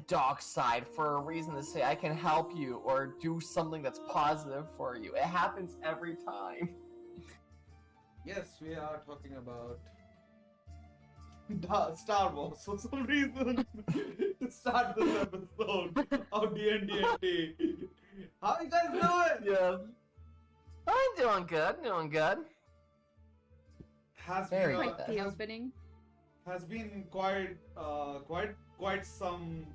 dark side for a reason to say I can help you or do something that's positive for you. It happens every time. Yes, we are talking about Star Wars for some reason to start this episode of D&D&Tea. How you guys doing? Yeah. I'm doing good. Has Very been, good. Quite the opening. has been quite some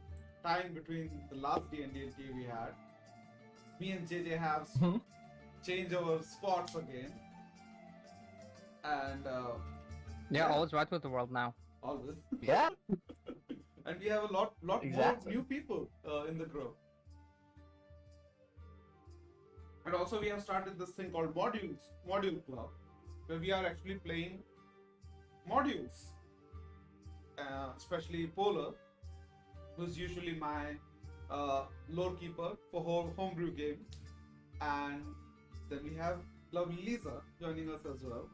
time between the last D&D&Tea we had. Me and JJ have changed our spots again, and All's right with the world now. always. Yeah. And we have a lot Exactly. more new people in the group. And also we have started this thing called Module Club, where we are actually playing modules. Especially Polar, who's usually my lore keeper for whole homebrew game. And then we have lovely Lisa joining us as well.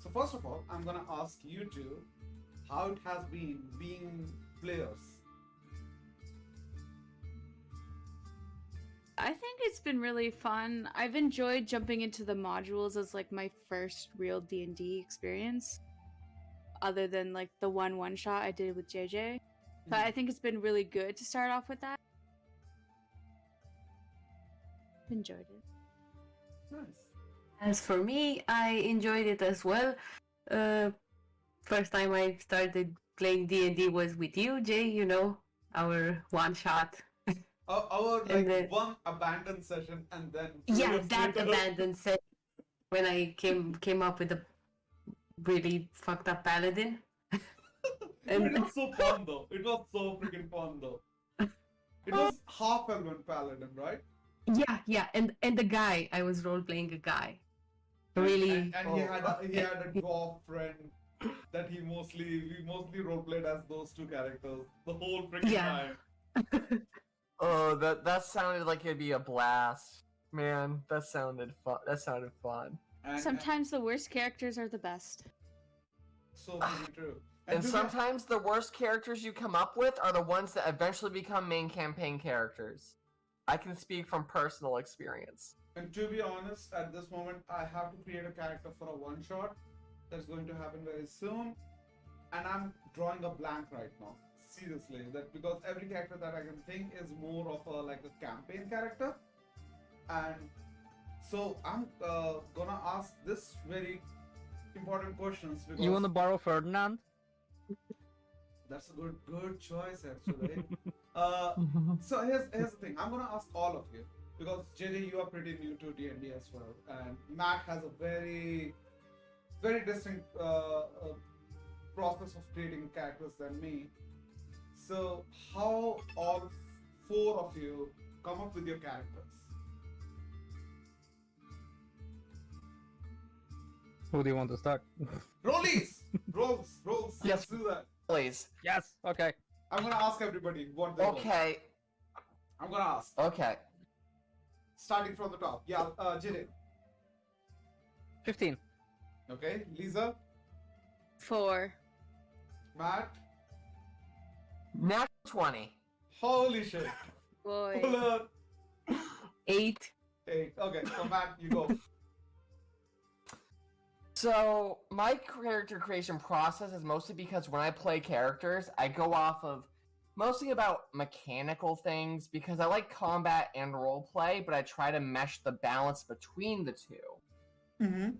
So first of all, I'm gonna ask you two how it has been being players. I think it's been really fun. I've enjoyed jumping into the modules as like my first real D&D experience, other than like the one shot I did with JJ. But I think it's been really good to start off with that. Enjoyed it. Nice. As for me, I enjoyed it as well. First time I started playing D&D was with you, Jay, you know, our one shot. Our And like then- one abandoned session and then Yeah, years that later- abandoned set when I came up with a really fucked up paladin. It was so fun though. It was so freaking fun though. It was half elven paladin, right? Yeah, and the guy, I was role playing a guy. Really. And he had a dwarf friend that we mostly roleplayed as those two characters the whole freaking Yeah. time. Oh, that sounded like it'd be a blast. Man, that sounded fun. And, Sometimes the worst characters are the best. so freaking true. And to be- sometimes the worst characters you come up with are the ones that eventually become main campaign characters. I can speak from personal experience. And to be honest, at this moment, I have to create a character for a one shot that's going to happen very soon, and I'm drawing a blank right now. Seriously, that because every character that I can think is more of a like a campaign character, and so I'm gonna ask this very important questions because You want to borrow Ferdinand? that's a good choice actually. So here's the thing. I'm gonna ask all of you because JJ, you are pretty new to D&D as well, and Matt has a very distinct process of creating characters than me. So how all four of you come up with your characters? Who do you want to start? Rollies, rolls. Yes. Let's do that. Please. Yes. Okay. I'm gonna ask everybody what they want. Okay. I'm gonna ask. Okay. Starting from the top. Yeah, JJ. 15. Okay, Lisa, 4. Matt. Natural 20. Holy shit. Boy. Polar. 8. 8. Okay, so Matt, you go. So, my character creation process is mostly because when I play characters, I go off of mostly about mechanical things because I like combat and roleplay, but I try to mesh the balance between the two. Mm-hmm.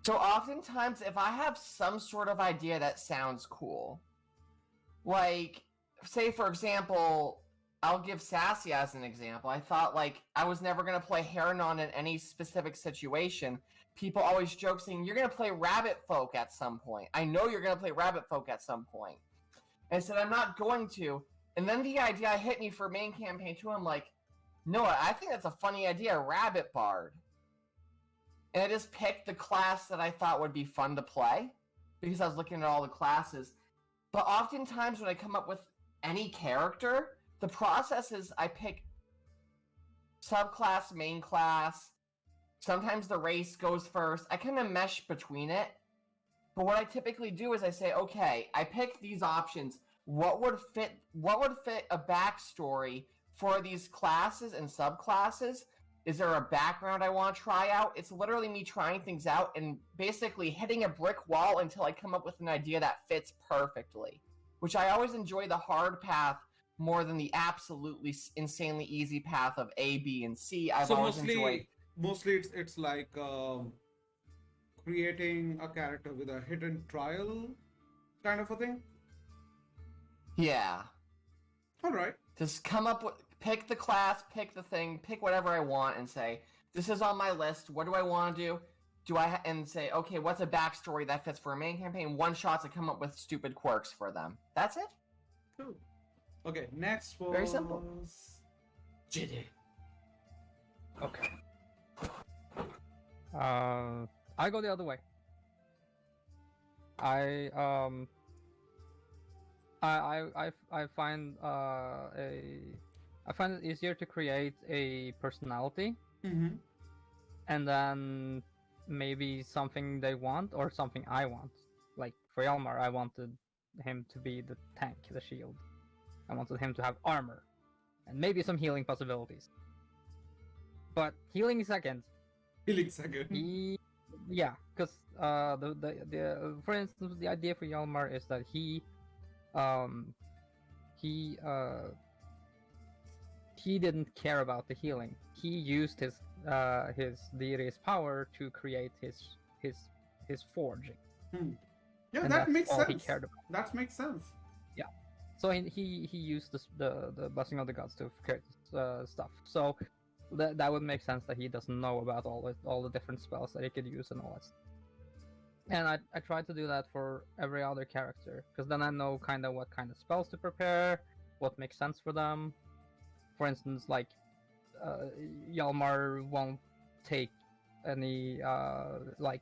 So, oftentimes, if I have some sort of idea that sounds cool, like, say for example, I'll give Sassy as an example. I thought, like, I was never going to play Heranon in any specific situation. People always joke saying, you're going to play Rabbit Folk at some point. I know you're going to play Rabbit Folk at some point. And I said, I'm not going to. And then the idea hit me for main campaign 2. I'm like, no, I think that's a funny idea, Rabbit Bard. And I just picked the class that I thought would be fun to play because I was looking at all the classes. But oftentimes when I come up with any character, the process is I pick subclass, main class. Sometimes the race goes first. I kind of mesh between it. But what I typically do is I say, okay, I pick these options. what would fit a backstory for these classes and subclasses. Is there a background I want to try out? It's literally me trying things out and basically hitting a brick wall until I come up with an idea that fits perfectly. Which I always enjoy the hard path more than the absolutely insanely easy path of A, B, and C. I've So always enjoyed. mostly it's like creating a character with a hidden trial kind of a thing. Yeah. All right. Just come up with, pick the class, pick the thing, pick whatever I want, and say, this is on my list. What do I want to do? And say, okay, what's a backstory that fits for a main campaign? One shots to come up with stupid quirks for them. That's it. Cool. Okay, next was Very simple. JJ. Okay. I go the other way. I find I find it easier to create a personality Mm-hmm. and then maybe something they want or something I want. Like for Hjalmar, I wanted him to be the tank, the shield. I wanted him to have armor and maybe some healing possibilities. But healing second. Healing second. Yeah, because the for instance, the idea for Hjalmar is that he didn't care about the healing. He used his deity's power to create his forging. Yeah, And that that's makes all sense. he cared about. That makes sense. So he used the blessing of the gods to create stuff. So that would make sense that he doesn't know about all the different spells that he could use and all that stuff. And I tried to do that for every other character, because then I know kind of what kind of spells to prepare, what makes sense for them. For instance, like Hjalmar won't take any like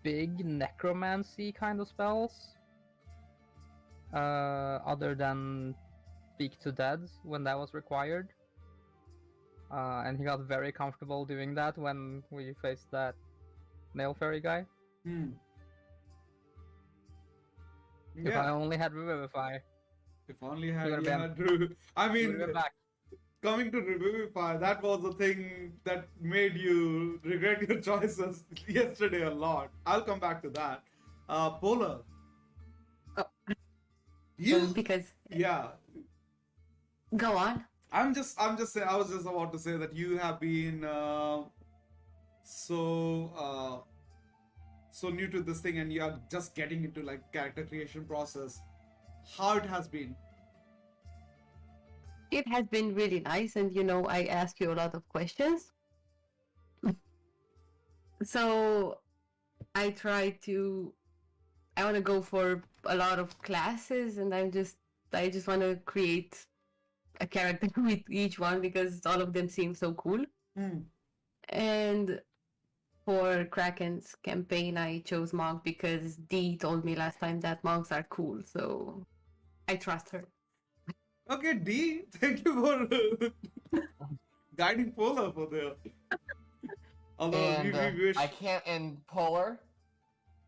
big necromancy kind of spells, other than speak to dead when that was required. And he got very comfortable doing that when we faced that nail fairy guy. If I Yeah. only had Revivify, If only had would've you been- had I we would mean, have been back. coming to Revivify, that was the thing that made you regret your choices yesterday a lot. I'll come back to that. Polar. Oh. You Because yeah. go on. I'm just saying, I was just about to say that you have been so new to this thing, and you are just getting into like character creation process. How it has been. It has been really nice, and you know, I ask you a lot of questions. So I want to go for a lot of classes, and I just want to create a character with each one because all of them seem so cool. And for Kraken's campaign, I chose Monk because Dee told me last time that monks are cool, so I trust her. Okay, D, thank you for guiding Polar for there. Although And we wish. I can't. And Polar,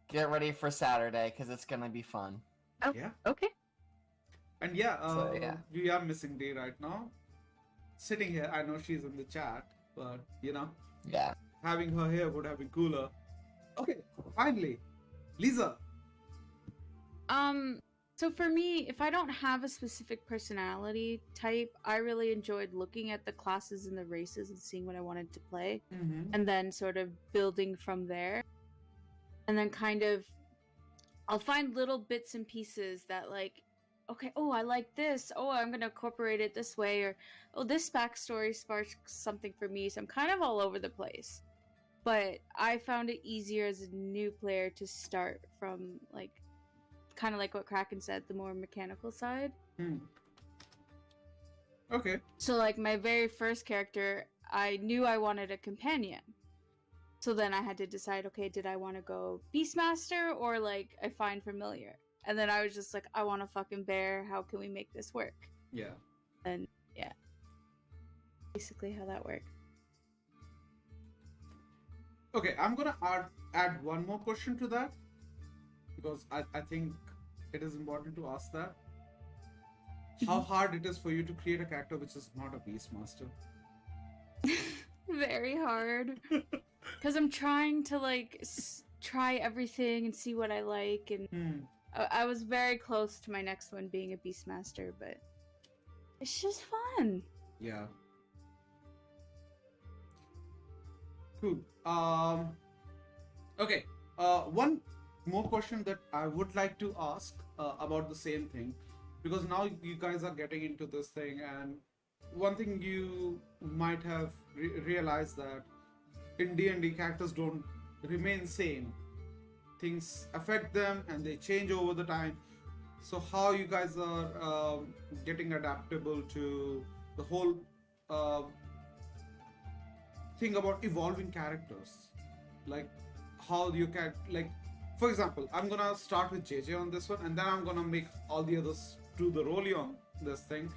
get ready for Saturday because it's gonna be fun. Oh, Yeah. okay. And yeah, So, yeah. we are missing D right now. Sitting here, I know she's in the chat, but you know, Yeah. having her here would have been cooler. Okay, finally, Lisa. So for me, if I don't have a specific personality type, I really enjoyed looking at the classes and the races and seeing what I wanted to play, Mm-hmm. and then sort of building from there. And then kind of, I'll find little bits and pieces that like, okay, oh, I like this. Oh, I'm gonna incorporate it this way, or oh, this backstory sparks something for me. So I'm kind of all over the place. But I found it easier as a new player to start from like, kind of like what Kraken said, the more mechanical side. Okay. So like my very first character, I knew I wanted a companion. So then I had to decide, okay, did I want to go Beastmaster or like I find familiar? And then I was just like, I want a fucking bear. How can we make this work? Yeah. And yeah, basically how that worked. Okay, I'm gonna add one more question to that, because I think it is important to ask that. How hard it is for you to create a character which is not a Beastmaster? Very hard. Because I'm trying to like try everything and see what I like, and I was very close to my next one being a Beastmaster, but it's just fun. Yeah. Cool. Okay. One more question that I would like to ask about the same thing, because now you guys are getting into this thing, and one thing you might have realized that in D&D characters don't remain same. Things affect them and they change over the time. So how you guys are getting adaptable to the whole thing about evolving characters, like how you can, like, for example, I'm gonna start with JJ on this one, and then I'm gonna make all the others do the role on this thing.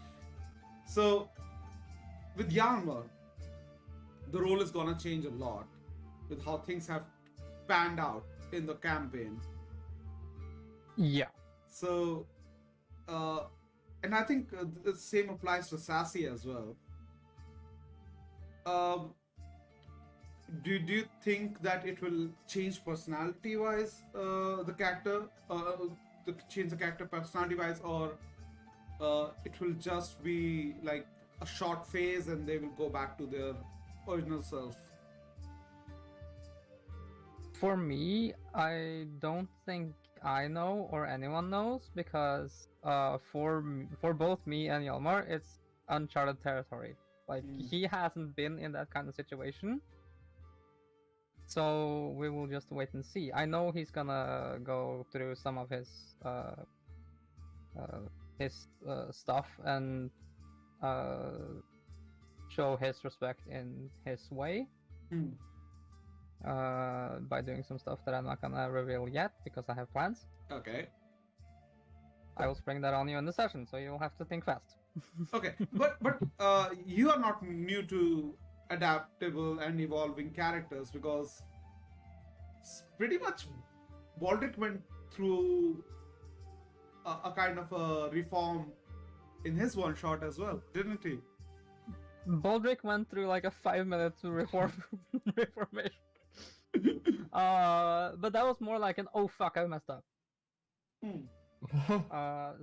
So with Yarmer, the role is gonna change a lot with how things have panned out in the campaign. Yeah. So, and I think the same applies to Sassy as well. Do you think that it will change personality-wise, the character, change the character personality-wise, or it will just be like a short phase and they will go back to their original self? For me, I don't think I know or anyone knows, because for both me and Yalmar, it's uncharted territory. Like, he hasn't been in that kind of situation, so we will just wait and see. I know he's gonna go through some of his stuff and show his respect in his way. By doing some stuff that I'm not gonna reveal yet because I have plans. Okay. I will spring that on you in the session, so you'll have to think fast. Okay, but you are not new to adaptable and evolving characters, because pretty much Baldric went through a kind of a reform in his one shot as well, didn't he? Baldric went through like a 5-minute reformation. But that was more like an oh fuck, I messed up.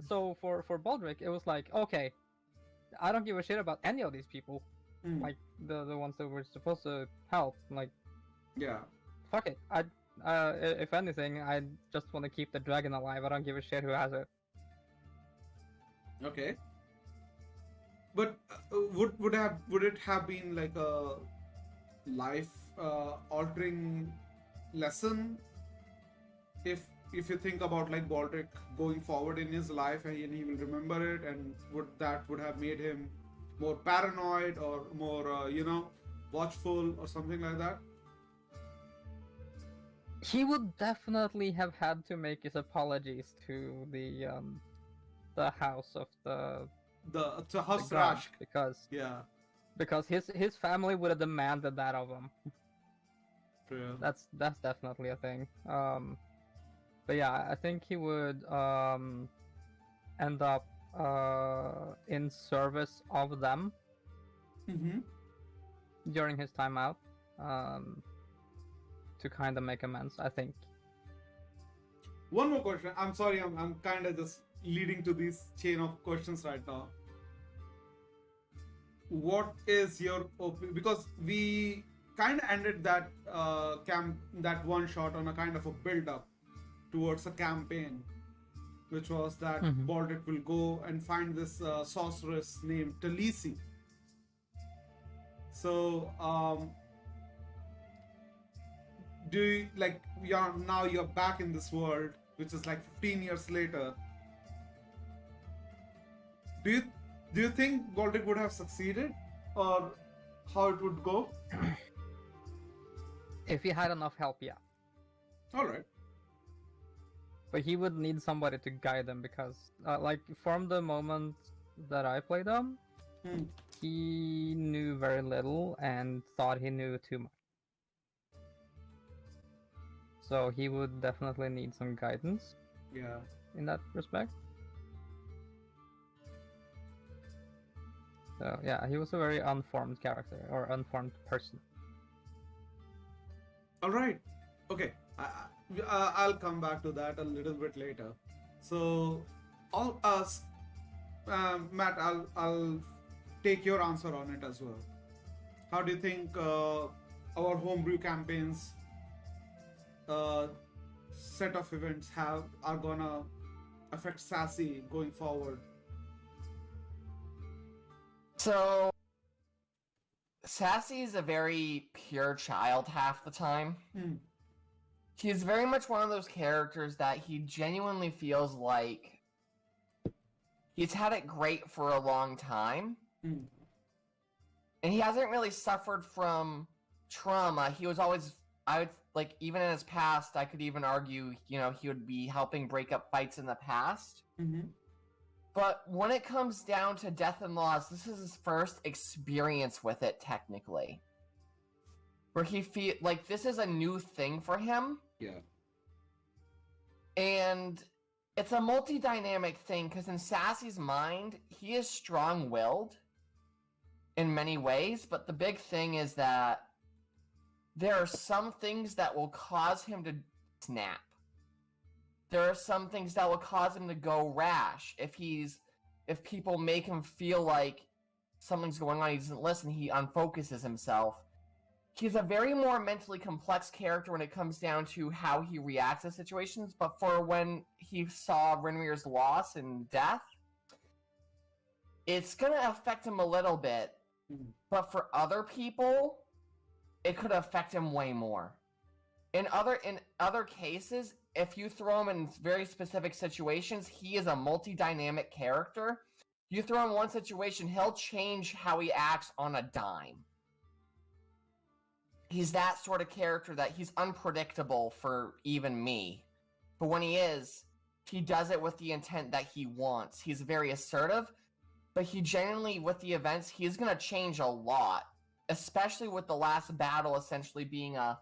So for Baldric, it was like, okay, I don't give a shit about any of these people, like the ones that were supposed to help. Like, yeah, fuck it. If anything, I just want to keep the dragon alive. I don't give a shit who has it. Okay. But would it have been like a life altering lesson if you think about like Baldric going forward in his life, and he will remember it, and would have made him more paranoid or more watchful or something like that? He would definitely have had to make his apologies to the house of to House the god, Rashk. because his family would have demanded that of him. True. That's definitely a thing. But yeah, I think he would end up in service of them during his time out, to kind of make amends, I think. One more question. I'm sorry, I'm kind of just leading to this chain of questions right now. What is your because we kind of ended that that one shot on a kind of a build up towards a campaign, which was that Baldric will go and find this sorceress named Talisi. So do you, like, you're back in this world, which is like 15 years later. Do you think Baldric would have succeeded, or how it would go? If he had enough help, yeah. All right. But he would need somebody to guide him, because like, from the moment that I played him, he knew very little and thought he knew too much. So he would definitely need some guidance. Yeah. in that respect. So yeah, he was a very unformed character or unformed person. All right. Okay. I'll come back to that a little bit later. So, all us, Matt, I'll take your answer on it as well. How do you think our homebrew campaigns set of events are gonna affect Sassy going forward? So, Sassy is a very pure child half the time. He's very much one of those characters that he genuinely feels like he's had it great for a long time. And he hasn't really suffered from trauma. He was always, I would, like, even in his past, I could even argue, you know, he would be helping break up fights in the past. But when it comes down to death and loss, this is his first experience with it, technically. Where he feel like this is a new thing for him. Yeah. And it's a multi-dynamic thing, because in Sassy's mind, he is strong-willed in many ways, but the big thing is that there are some things that will cause him to snap. There are some things that will cause him to go rash. If people make him feel like something's going on, he doesn't listen, he unfocuses himself. He's a very more mentally complex character when it comes down to how he reacts to situations, but for when he saw Renrir's loss and death, it's gonna affect him a little bit, but for other people, it could affect him way more. In other cases, if you throw him in very specific situations, he is a multi-dynamic character. You throw him in one situation, he'll change how he acts on a dime. He's that sort of character that he's unpredictable for even me. But when he does it with the intent that he wants. He's very assertive, but he genuinely, with the events, he's going to change a lot. Especially with the last battle essentially being a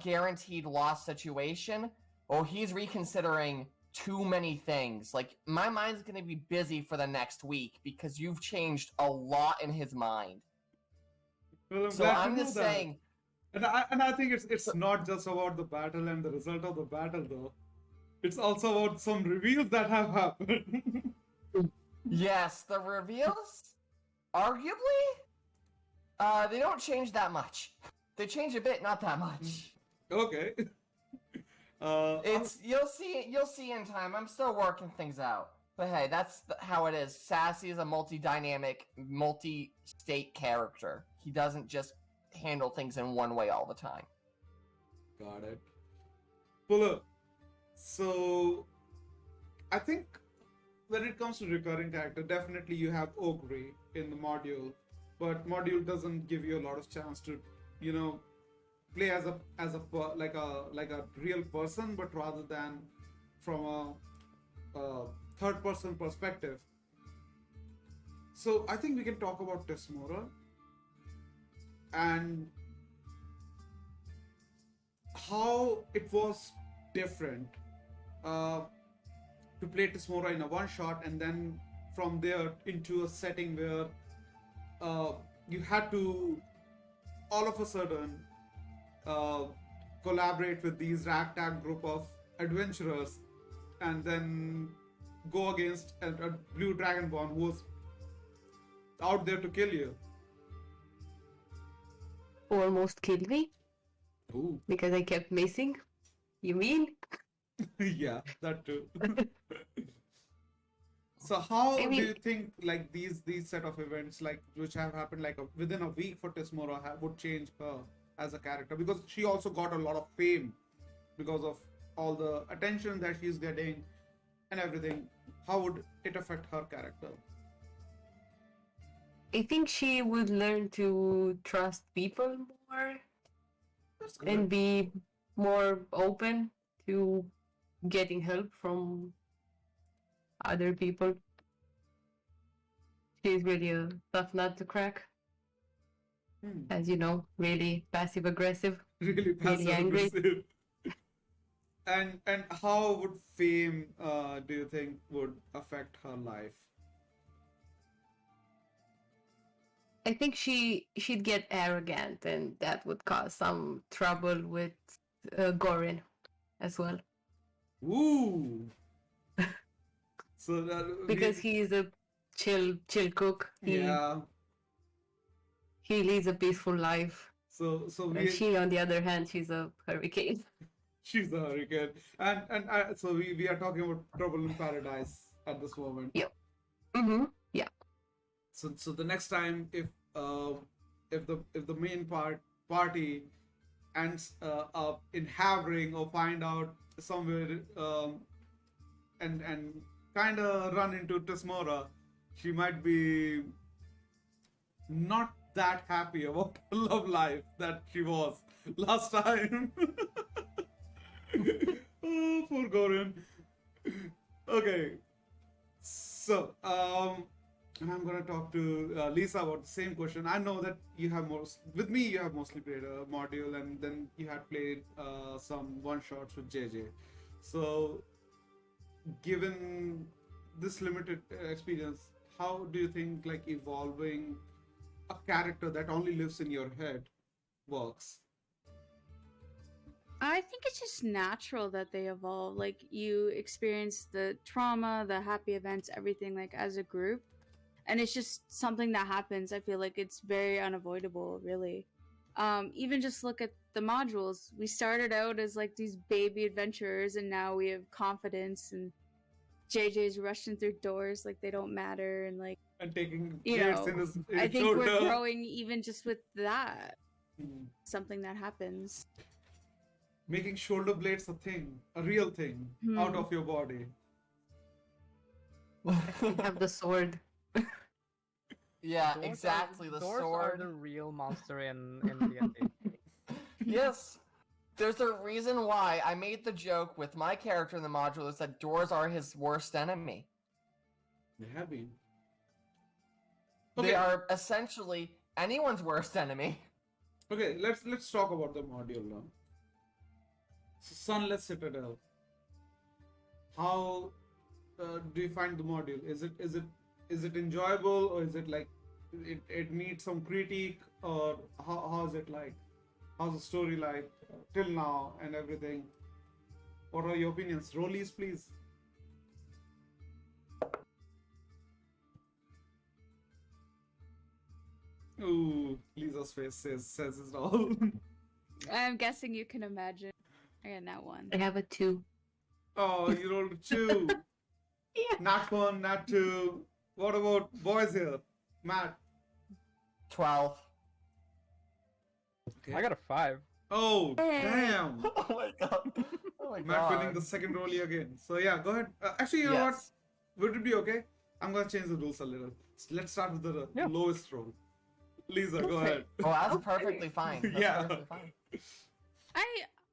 guaranteed loss situation. Well, he's reconsidering too many things. Like, my mind's going to be busy for the next week because you've changed a lot in his mind. Well, So I'm just saying... And I think it's not just about the battle and the result of the battle, though. It's also about some reveals that have happened. Yes, the reveals, arguably, they don't change that much. They change a bit, not that much. Okay. You'll see in time. I'm still working things out. But hey, that's how it is. Sassy is a multi-dynamic, multi-state character. He doesn't just handle things in one way all the time. Got it. Puller. So, I think when it comes to recurring character, definitely you have Ogre in the module, but module doesn't give you a lot of chance to, you know, play as a real person, but rather than from a third person perspective. So I think we can talk about Tesmora and how it was different to play Tesmora in a one shot, and then from there into a setting where you had to all of a sudden collaborate with these ragtag group of adventurers and then go against a blue dragonborn who was out there to kill you. Almost killed me. Ooh. Because I kept missing. You mean? Yeah, that too. So how do you think like these set of events like which have happened like within a week for Tesmora would change her as a character, because she also got a lot of fame because of all the attention that she's getting and everything. How would it affect her character? I think she would learn to trust people more and be more open to getting help from other people. She's really a tough nut to crack. As you know, really passive aggressive, Really passive angry. aggressive. And how would fame, do you think, would affect her life? I think she'd get arrogant, and that would cause some trouble with Gorin as well, Ooh. So because he's a chill cook. yeah. He leads a peaceful life. So And she, on the other hand, she's a hurricane. she's the hurricane, and so we are talking about Trouble in Paradise at this moment. Yep. Mm-hmm. Yeah. So the next time, if the main party ends up in Havering or find out somewhere, and kind of run into Tismora, she might be not that happy about her love life that she was last time. Oh, poor Gorin. Okay, so and I'm gonna talk to Lisa about the same question. I know that you have with me. You have mostly played a module, and then you had played some one shots with JJ. So, given this limited experience, how do you think like evolving a character that only lives in your head works? I think it's just natural that they evolve. Like, you experience the trauma, the happy events, everything, like, as a group. And it's just something that happens. I feel like it's very unavoidable, really. Even just look at the modules. We started out as, like, these baby adventurers, and now we have confidence, and JJ's rushing through doors like they don't matter, and, like, And taking you plates know, in his I think shoulder. we're growing even just with that. Hmm. Something that happens. Making shoulder blades a thing, a real thing, out of your body. Have the sword. Yeah, Doors exactly. Are, The doors sword. are the real monster in D&D. Yes. There's a reason why I made the joke with my character in the module is that doors are his worst enemy. They have been. They are essentially anyone's worst enemy. Okay, let's talk about the module now. So, Sunless Citadel. How do you find the module? Is it enjoyable, or is it like it needs some critique, or how is it like? How's the story like till now and everything? What are your opinions? Rollies, please. Ooh, Lisa's face says it all. I'm guessing you can imagine. I got that one. I have a 2. Oh, you rolled a 2. Yeah. Not 1, not 2. What about boys here? Matt. 12. Okay. I got a 5. Oh, Hey. damn. Oh my god. Oh my Matt god. winning the second rollie again. So yeah, go ahead. Actually, you know what? Yes. Would it be okay? I'm gonna change the rules a little. Let's start with the Yeah. lowest roll. Lisa, go Okay. ahead. Oh, that's perfectly fine. That's Yeah. perfectly fine.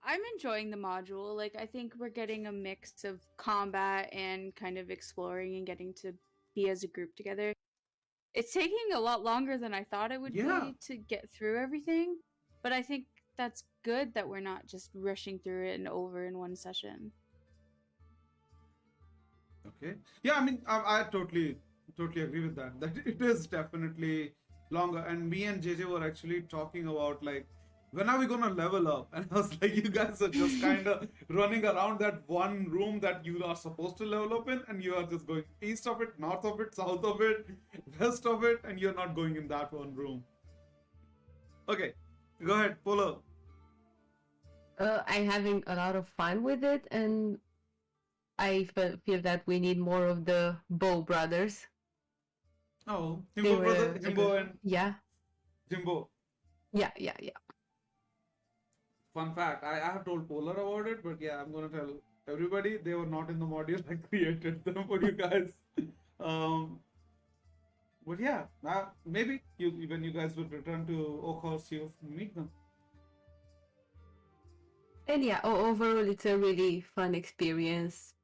I'm enjoying the module. Like, I think we're getting a mix of combat and kind of exploring and getting to be as a group together. It's taking a lot longer than I thought it would Yeah. be to get through everything, but I think that's good that we're not just rushing through it and over in one session. Okay. Yeah, I mean, I totally agree with that. That it is definitely longer. And me and JJ were actually talking about like, when are we gonna level up? And I was like, you guys are just kind of running around that one room that you are supposed to level up in, and you are just going east of it, north of it, south of it, west of it, and you're not going in that one room. Okay, go ahead, Polo. I'm having a lot of fun with it, and I feel that we need more of the Bow brothers. Oh, They Jimbo were- brother, Jimbo and Yeah, Jimbo. yeah. Fun fact, I have told Polar about it, but yeah, I'm gonna tell everybody they were not in the module. I created them for you guys. But yeah, maybe when you guys will return to Oakhurst, you'll meet them. And yeah, overall, it's a really fun experience.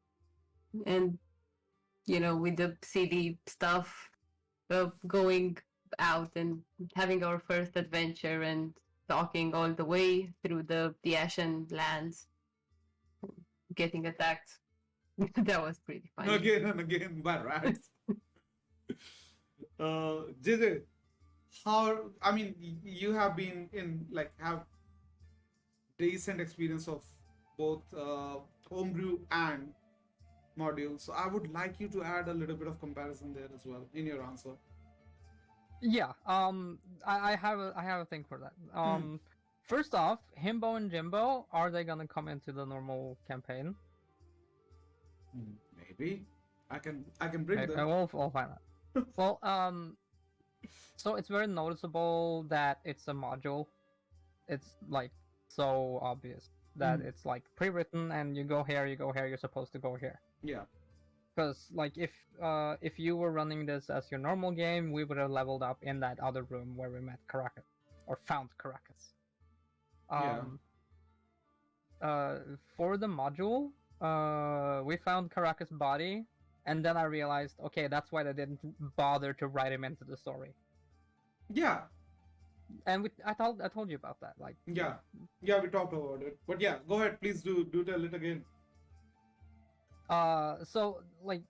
And, with the CD stuff, going out and having our first adventure and talking all the way through the Ashen lands. getting attacked. That was pretty funny. Again and again by rats. JJ, I mean, you have been in, like, have decent experience of both homebrew and modules. So I would like you to add a little bit of comparison there as well in your answer. Yeah. I have a thing for that. First off, Himbo and Jimbo, are they gonna come into the normal campaign? Maybe I can bring them. We'll find out. Well, so it's very noticeable that it's a module. It's like so obvious that it's like pre-written, and you go here, you're supposed to go here. Yeah. Because like if you were running this as your normal game, we would have leveled up in that other room where we met Caracas or found Caracas. For the module, we found Caracas' body, and then I realized, okay, that's why they didn't bother to write him into the story. Yeah. And I told you about that, like. Yeah, we talked about it. But yeah, go ahead, please do tell it again. So like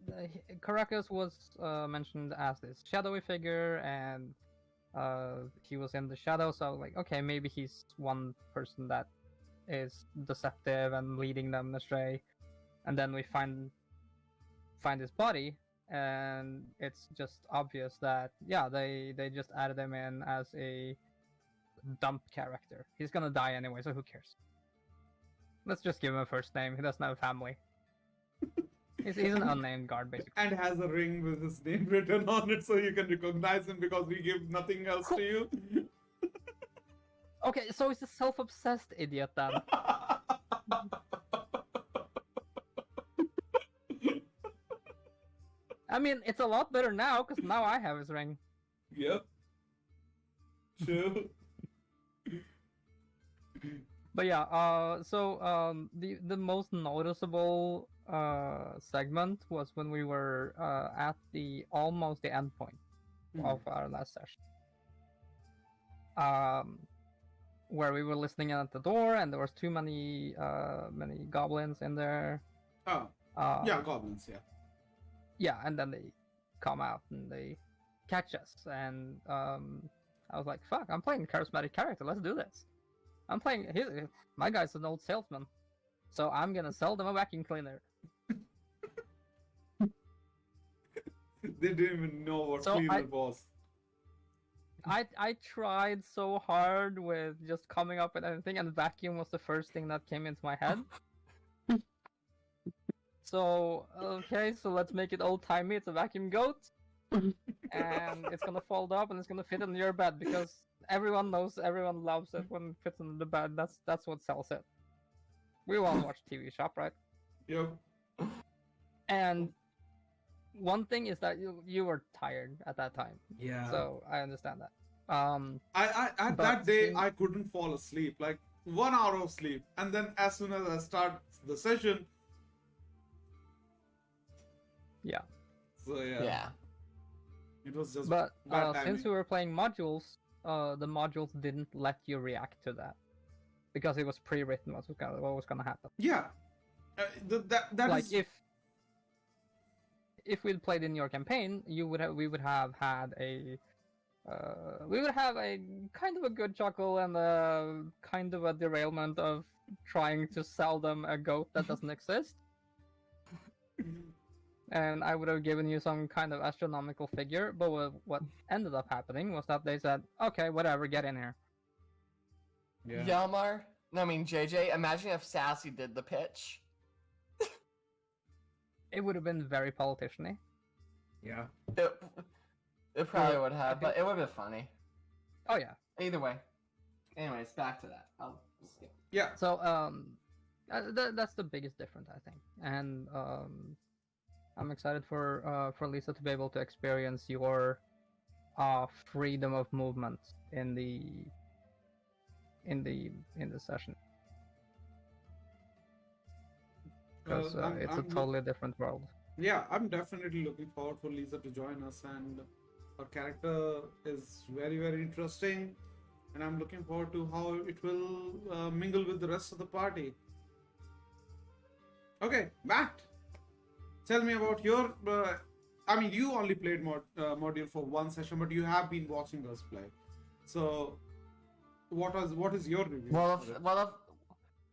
Caracas was mentioned as this shadowy figure, and he was in the shadow. So like, okay, maybe he's one person that is deceptive and leading them astray. And then we find his body, and it's just obvious that they just added him in as a dump character. He's gonna die anyway, so who cares? Let's just give him a first name. He doesn't have a family. He's an unnamed guard, basically. And has a ring with his name written on it, so you can recognize him because we give nothing else to you. Okay, so he's a self-obsessed idiot then. I mean, it's a lot better now, because now I have his ring. Yep. Sure. But yeah, the most noticeable segment was when we were at almost the end point of our last session. Where we were listening in at the door, and there was too many goblins in there. Oh. Yeah, goblins, yeah. Yeah, and then they come out and they catch us, and I was like, fuck, I'm playing a charismatic character, let's do this. My guy's an old salesman, so I'm gonna sell them a vacuum cleaner. They didn't even know what cleaner was. I tried so hard with just coming up with anything, and vacuum was the first thing that came into my head. So, okay, so let's make it old-timey. It's a vacuum goat, and it's gonna fold up, and it's gonna fit in your bed, because everyone loves it when it fits in the bed. That's what sells it. We all watch TV Shop, right? Yep. And one thing is that you were tired at that time. Yeah. So I understand that. I that day I couldn't fall asleep. Like 1 hour of sleep, and then as soon as I start the session. Yeah. So yeah. Yeah. It was just. But bad timing. since we were playing modules, the modules didn't let you react to that because it was pre-written what was gonna happen. Yeah. That like is... if we'd played in your campaign, we would have had a kind of a good chuckle and a kind of a derailment of trying to sell them a goat that doesn't exist. And I would have given you some kind of astronomical figure, but what ended up happening was that they said, okay, whatever, get in here. Yeah. Yelmar, no, I mean JJ, imagine if Sassy did the pitch. It would have been very politician-y. Yeah. It probably would have, but it would have been funny. Oh yeah. Either way. Anyways, back to that. I'll skip. Yeah. So that's the biggest difference, I think, and I'm excited for Lisa to be able to experience your freedom of movement in the session, because it's a totally different world. Yeah, I'm definitely looking forward for Lisa to join us, and her character is very, very interesting, and I'm looking forward to how it will mingle with the rest of the party. Okay, Matt, tell me about your. I mean, you only played module for one session, but you have been watching us play. So, what is your review? Well,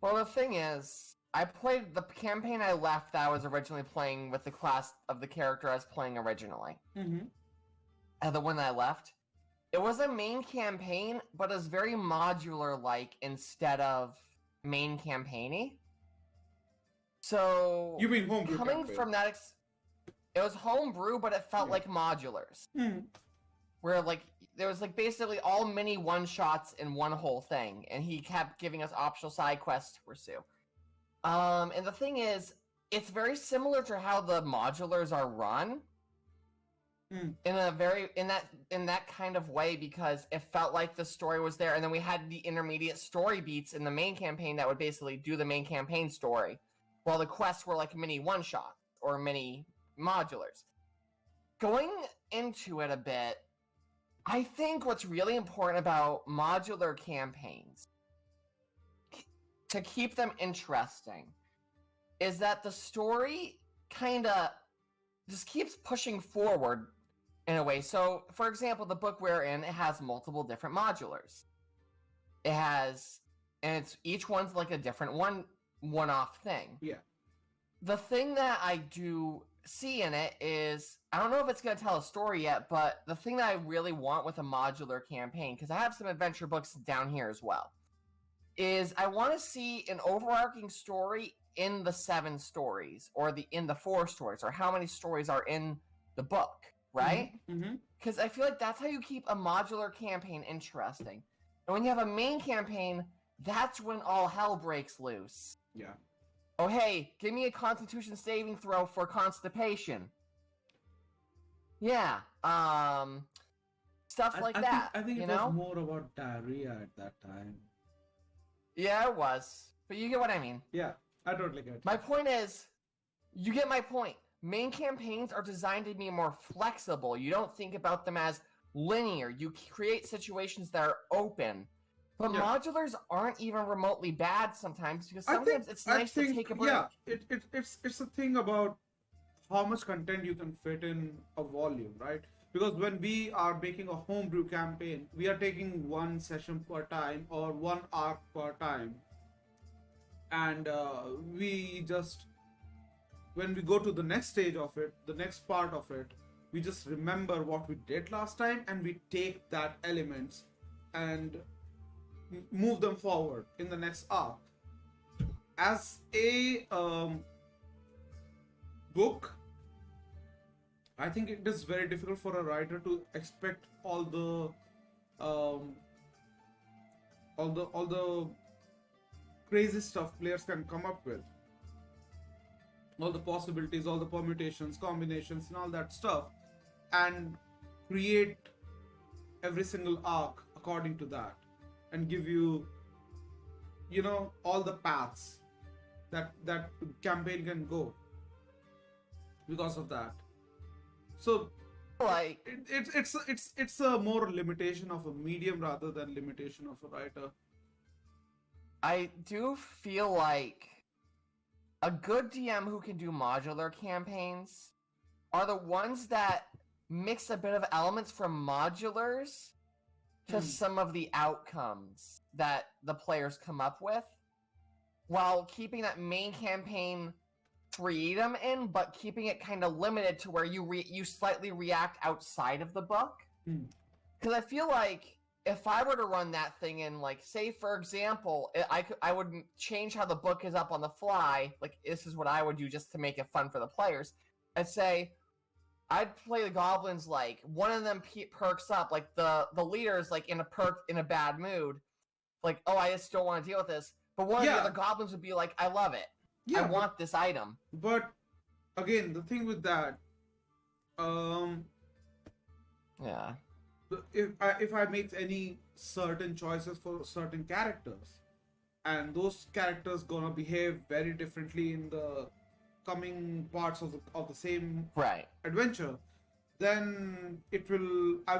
the thing is, I played the campaign I left that I was originally playing with the class of the character I was playing originally. Mm-hmm. The one that I left. It was a main campaign, but it was very modular-like instead of main campaign-y. So You mean homebrew coming campaign. from that, it was homebrew, but it felt Yeah. like modulars, Mm-hmm. where like there was like basically all mini one-shots in one whole thing, and he kept giving us optional side quests to pursue. And the thing is, it's very similar to how the modulars are run. In a very in that kind of way, because it felt like the story was there, and then we had the intermediate story beats in the main campaign that would basically do the main campaign story, while the quests were like mini one shots or mini modulars. Going into it a bit, I think what's really important about modular campaigns to keep them interesting is that the story kind of just keeps pushing forward in a way. So, for example, the book we're in, it has multiple different modulars. It has, and it's each one's like a different one-off thing. Yeah. The thing that I do see in it is, I don't know if it's going to tell a story yet, but the thing that I really want with a modular campaign, because I have some adventure books down here as well, is I want to see an overarching story in the 7 stories, or in the 4 stories, or how many stories are in the book, right? Mm-hmm. Because I feel like that's how you keep a modular campaign interesting. And when you have a main campaign, that's when all hell breaks loose. Yeah. Oh, hey, give me a Constitution saving throw for constipation. Yeah, stuff like that. I think you it know? was more about diarrhea at that time. Yeah, it was. But you get what I mean. Yeah, I totally get it. My point is, you get my point. Main campaigns are designed to be more flexible. You don't think about them as linear. You create situations that are open. But Yeah. modulars aren't even remotely bad sometimes, because I sometimes think- it's I nice think, to take a break. Yeah, it's a thing about how much content you can fit in a volume, right? Because when we are making a homebrew campaign, we are taking one session per time or one arc per time, and we just, when we go to the next stage of it, the next part of it, we just remember what we did last time, and we take that elements and move them forward in the next arc. As a book, I think it is very difficult for a writer to expect all the crazy stuff players can come up with, all the possibilities, all the permutations, combinations, and all that stuff, and create every single arc according to that, and give you, all the paths that campaign can go because of that. So Like, it's a more limitation of a medium rather than limitation of a writer. I do feel like a good DM who can do modular campaigns are the ones that mix a bit of elements from modulars to some of the outcomes that the players come up with, while keeping that main campaign freedom in, but keeping it kind of limited to where you slightly react outside of the book. Because I feel like if I were to run that thing in, like, say for example, I would change how the book is up on the fly. Like, this is what I would do just to make it fun for the players. I'd say I'd play the goblins like one of them perks up, like the leader's like in a bad mood, like, oh, I just don't want to deal with this. But one of the Yeah. other goblins would be like, I love it. Yeah, I want this item. But again, the thing with that, Yeah. if I make any certain choices for certain characters, and those characters gonna behave very differently in the coming parts of the same Right. adventure, then I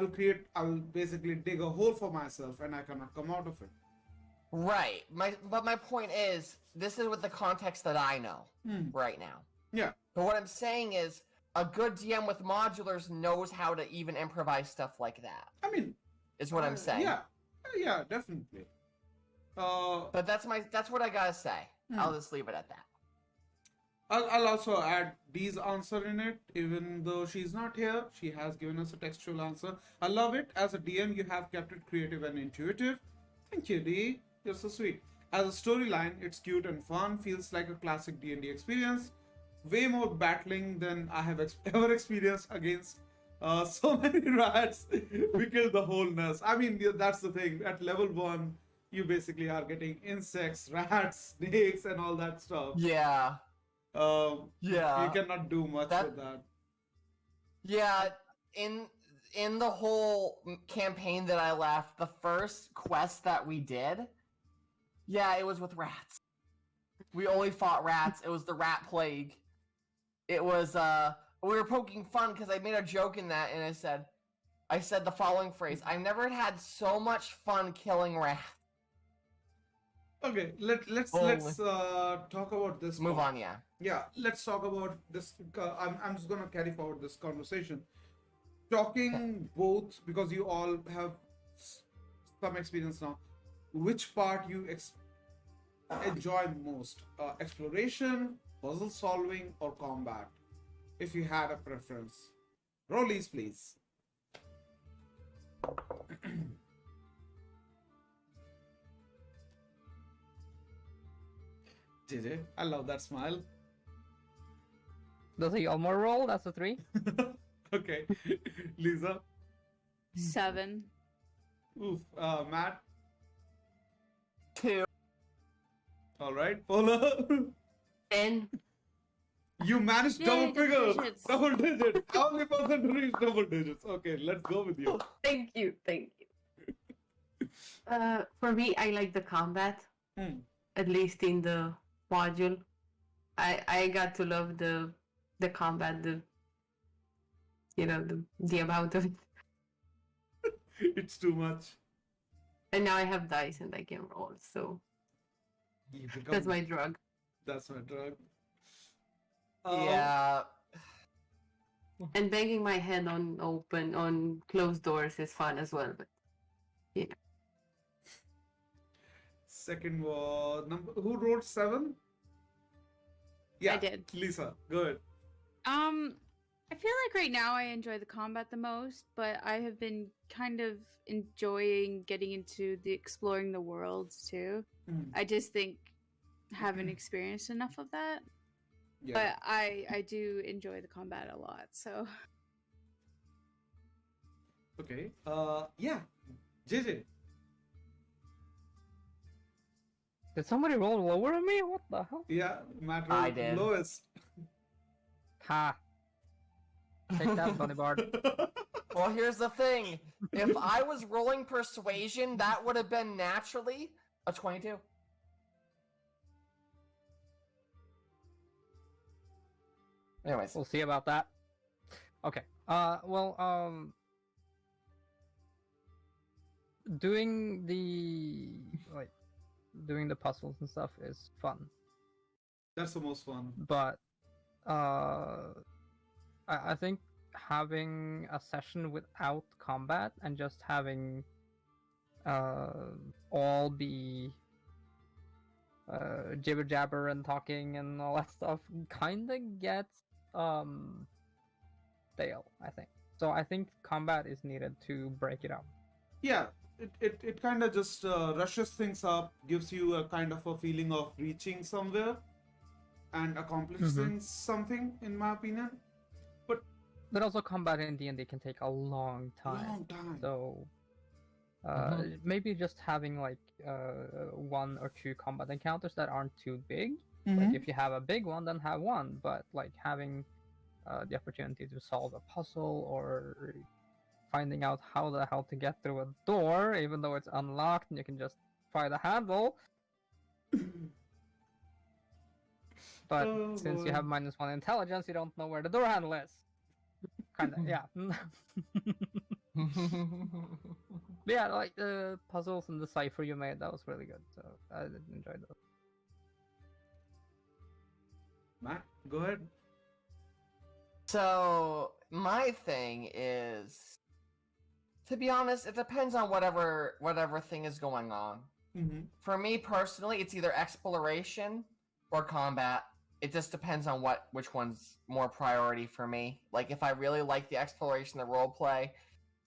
will basically dig a hole for myself, and I cannot come out of it. Right. But my point is, this is with the context that I know right now. Yeah. But what I'm saying is, a good DM with modulars knows how to even improvise stuff like that. I mean, is what I'm saying. Yeah, definitely. But that's what I gotta say. I'll just leave it at that. I'll also add Dee's answer in it, even though she's not here. She has given us a textual answer. I love it. As a DM, you have kept it creative and intuitive. Thank you, Dee. You're so sweet. As a storyline, it's cute and fun. Feels like a classic D&D experience. Way more battling than I have ever experienced against so many rats. We killed the whole nest. I mean, that's the thing. At level 1, you basically are getting insects, rats, snakes, and all that stuff. Yeah. You cannot do much with that. Yeah, in the whole campaign that I left, the first quest that we did, yeah, it was with rats. We only fought rats. It was the rat plague. It was we were poking fun because I made a joke in that, and I said the following phrase: I've never had so much fun killing rats. Okay, let's talk about this. Move on, yeah. Yeah, let's talk about this. I'm just gonna carry forward this conversation, talking both because you all have some experience now. Which part you enjoy most? Exploration, puzzle solving, or combat? If you had a preference, rollies, please. Did it? I love that smile. Does he almost roll? That's a 3. Okay. Lisa? 7. Oof. Matt? 2. Alright. Paula? 10. You managed Yay, double figures! digits. Double digits! Only person to reach double digits. Okay, let's go with you. Thank you. For me, I like the combat. At least in the module. I got to love the combat, the amount of it. It's too much. And now I have dice and I can roll, so that's my drug. That's my drug. Yeah. And banging my head on closed doors is fun as well, but yeah. Second was who wrote 7? Yeah, I did. Lisa, good. I feel like right now I enjoy the combat the most, but I have been kind of enjoying getting into the exploring the worlds too. I just think haven't experienced enough of that. Yeah. But I do enjoy the combat a lot, so Okay. Yeah. JJ. Did somebody roll lower than me? What the hell? Yeah, Matt I rolled did. lowest. Ha. Take that, Bunny Bard. Well, here's the thing. If I was rolling persuasion, that would have been naturally a 22. Anyways. We'll see about that. Okay. Doing the puzzles and stuff is fun. That's the most fun. But I think having a session without combat and just having all be jibber jabber and talking and all that stuff kind of gets stale, I think. So I think combat is needed to break it up. Yeah, it kind of just rushes things up, gives you a kind of a feeling of reaching somewhere and accomplishing something, in my opinion. But also combat in D&D can take a long time. So maybe just having like 1 or 2 combat encounters that aren't too big. Like if you have a big one, then have 1. But like having the opportunity to solve a puzzle or finding out how the hell to get through a door, even though it's unlocked and you can just try the handle. But since you have -1 intelligence, you don't know where the door handle is. Kinda, yeah. But yeah, like the puzzles and the cipher you made, that was really good. So I did enjoy those. Matt, go ahead. So my thing is, to be honest, it depends on whatever thing is going on. Mm-hmm. For me personally, it's either exploration or combat. It just depends on which one's more priority for me. Like if I really like the exploration, the role play,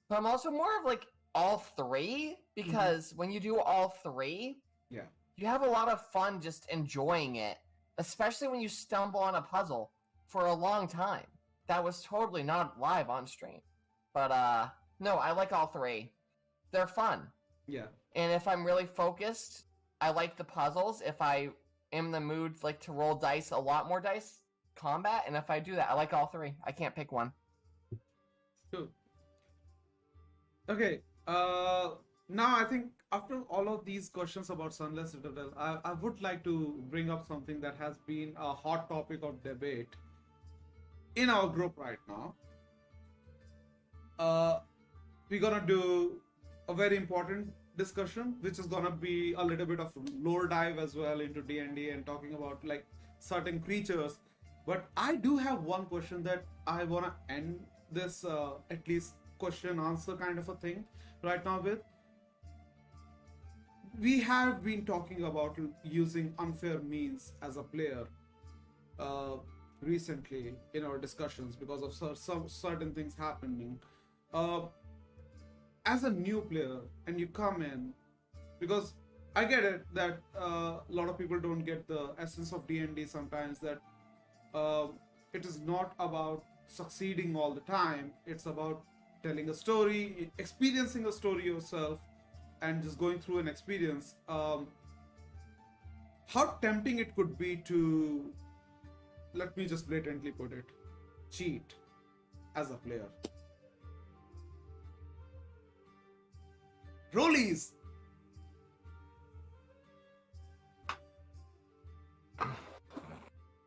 but I'm also more of like all three because when you do all three, Yeah. you have a lot of fun just enjoying it, especially when you stumble on a puzzle for a long time. That was totally not live on stream. But no, I like all three. They're fun. Yeah. And if I'm really focused, I like the puzzles. If I am in the mood like to roll dice, a lot more dice, combat, and if I do that, I like all three. I can't pick one. Cool. Okay. Now I think after all of these questions about Sunless Citadel, I would like to bring up something that has been a hot topic of debate in our group right now. We're gonna do a very important discussion, which is gonna be a little bit of lore dive as well into D&D and talking about like certain creatures. But I do have one question that I wanna end this at least question answer kind of a thing right now with. We have been talking about using unfair means as a player recently in our discussions because of some certain things happening. As a new player and you come in, because I get it that a lot of people don't get the essence of D&D sometimes, that it is not about succeeding all the time. It's about telling a story, experiencing a story yourself, and just going through an experience. How tempting it could be to, let me just blatantly put it, cheat as a player. Rollies!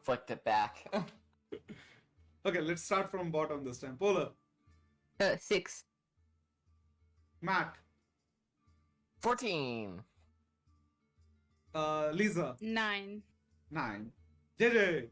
Flicked it back. Okay, let's start from bottom this time. Polar, 6. Matt, 14. Lisa, 9. 9, JJ,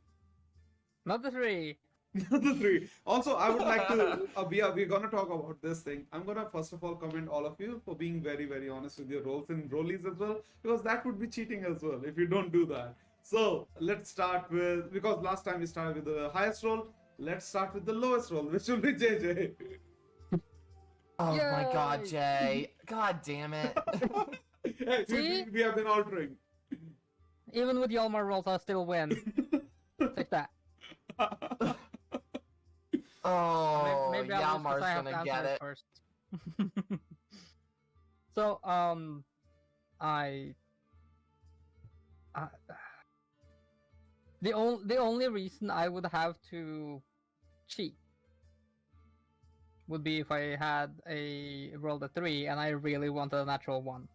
Not the 3. the 3. Also, I would like to, we're gonna talk about this thing. I'm gonna first of all commend all of you for being very, very honest with your roles in rollies as well, because that would be cheating as well if you don't do that. So, let's start with, because last time we started with the highest roll, let's start with the lowest roll, which will be JJ. Oh my god, Yay! Jay. God damn it. Hey, See? we have been altering. Even with Yalmar rolls, I still win. Take that. Oh, Maybe I'll lose 'cause Yalmar's I have to gonna answer get this it. first. So, I the only reason I would have to cheat would be if I had rolled a 3 and I really wanted a natural 1.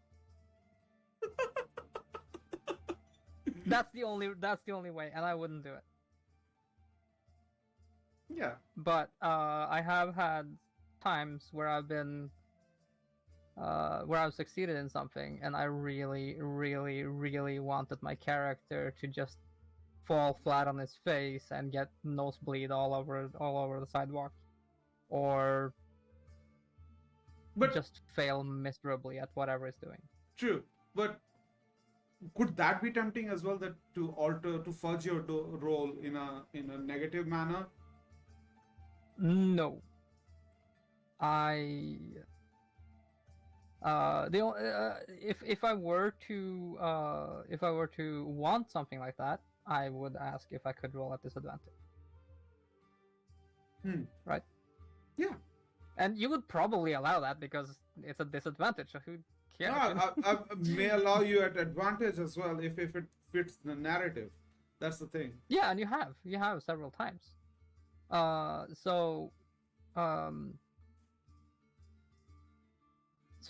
That's the only way, and I wouldn't do it. Yeah. But I have had times where I've been where I've succeeded in something, and I really, really, really wanted my character to just fall flat on his face and get nosebleed all over the sidewalk, or But just fail miserably at whatever he's doing. true. But could that be tempting as well, that to fudge your role in a negative manner? No. I if I were to want something like that, I would ask if I could roll at disadvantage. Right? Yeah. And you would probably allow that because it's a disadvantage. So who cares? No, I may allow you at advantage as well if it fits the narrative. That's the thing. Yeah, and you have several times. So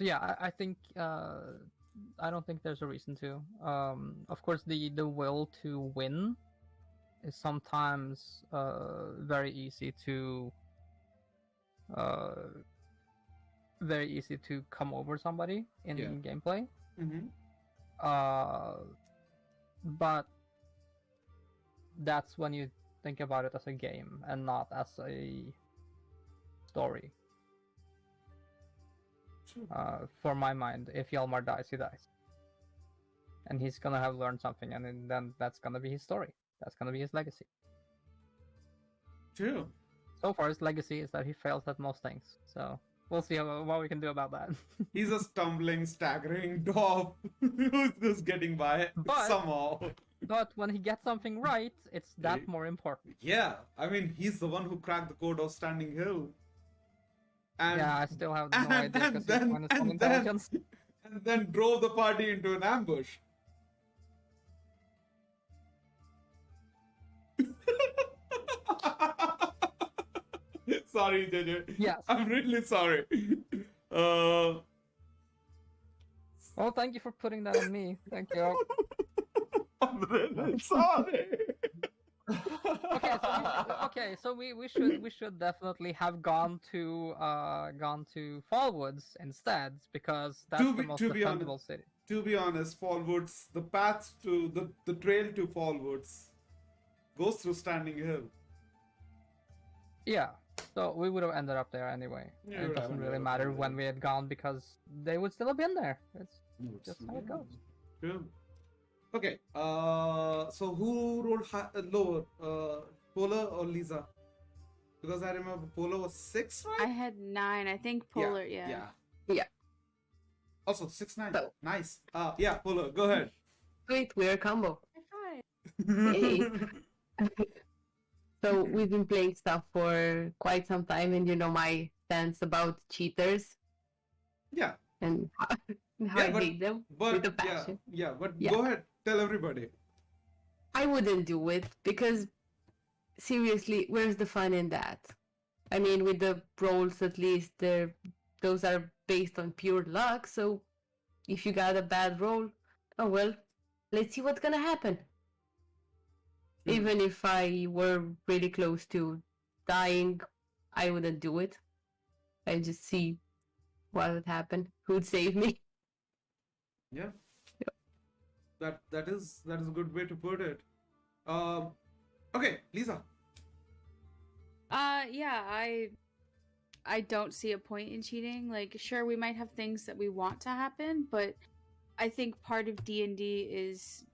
yeah, I think I don't think there's a reason to. Of course, the will to win is sometimes very easy to very easy to come over somebody in Yeah. gameplay. Mm-hmm. But that's when you think about it as a game and not as a story. True. For my mind, if Hjalmar dies, he dies. And he's gonna have learned something, and then that's gonna be his story. That's gonna be his legacy. True. So far, his legacy is that he fails at most things. So we'll see what we can do about that. He's a stumbling, staggering dwarf who's just getting by But- somehow. But when he gets something right, it's that Hey. more important. Yeah, I mean, he's the one who cracked the code of Standing Hill. And, Yeah, I still have no and idea because then- he's minus one and then- intelligence. and then drove the party into an ambush. Sorry, JJ. Yes. I'm really sorry. Well, thank you for putting that on me. Thank you. I'm really sorry. So we should definitely have gone to Fallwoods instead because that's the most to be honest- defendable city. To be honest, Fallwoods, the path to the trail to Fallwoods goes through Standing Hill. Yeah. So we would have ended up there anyway. Yeah, And we it would have doesn't ended really up matter there. when we had gone because they would still have been there. It's just how it goes. True. Okay. So who rolled lower, Polar or Lisa? Because I remember Polar was 6, I right? had 9. I think Polar. Yeah. Yeah. Also 6-9. So- Nice. Yeah, Polar. Go ahead. Sweet, we're a combo. High five. Hey. So we've been playing stuff for quite some time, and you know my stance about cheaters Yeah, and how Yeah, I but- hate them but with a yeah, passion. but Yeah. go ahead. Tell everybody. I wouldn't do it because seriously, where's the fun in that? I mean, with the rolls, at least those are based on pure luck. So if you got a bad roll, oh well, let's see what's gonna happen. Even if I were really close to dying, I wouldn't do it. I just see what would happen. Who'd save me? Yeah. That is a good way to put it. Okay, Lisa. Yeah, I don't see a point in cheating. Like, sure, we might have things that we want to happen, but I think part of D&D is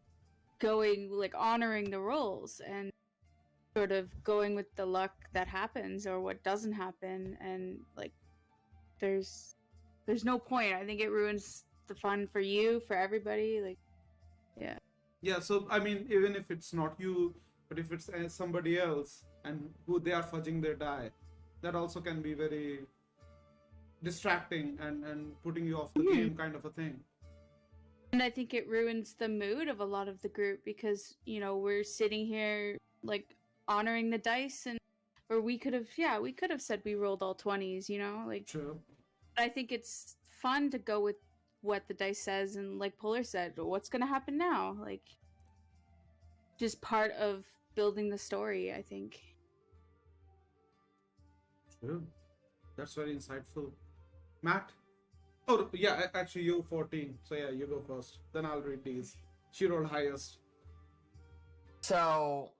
going, like, honoring the rules and sort of going with the luck that happens or what doesn't happen, and like there's no point. I think it ruins the fun for you, for everybody. Like, yeah. Yeah, so I mean, even if it's not you, but if it's somebody else and who they are fudging their die, that also can be very distracting and putting you off the game, kind of a thing. And I think it ruins the mood of a lot of the group because, you know, we're sitting here like honoring the dice, and or we could have said we rolled all 20s, you know, like True. I think it's fun to go with what the dice says, and like Polar said, what's gonna happen now? Like, just part of building the story, I think. True. That's very insightful. Matt? Oh, yeah, actually, you're 14. So, yeah, you go first. Then I'll read these. She rolled highest. So,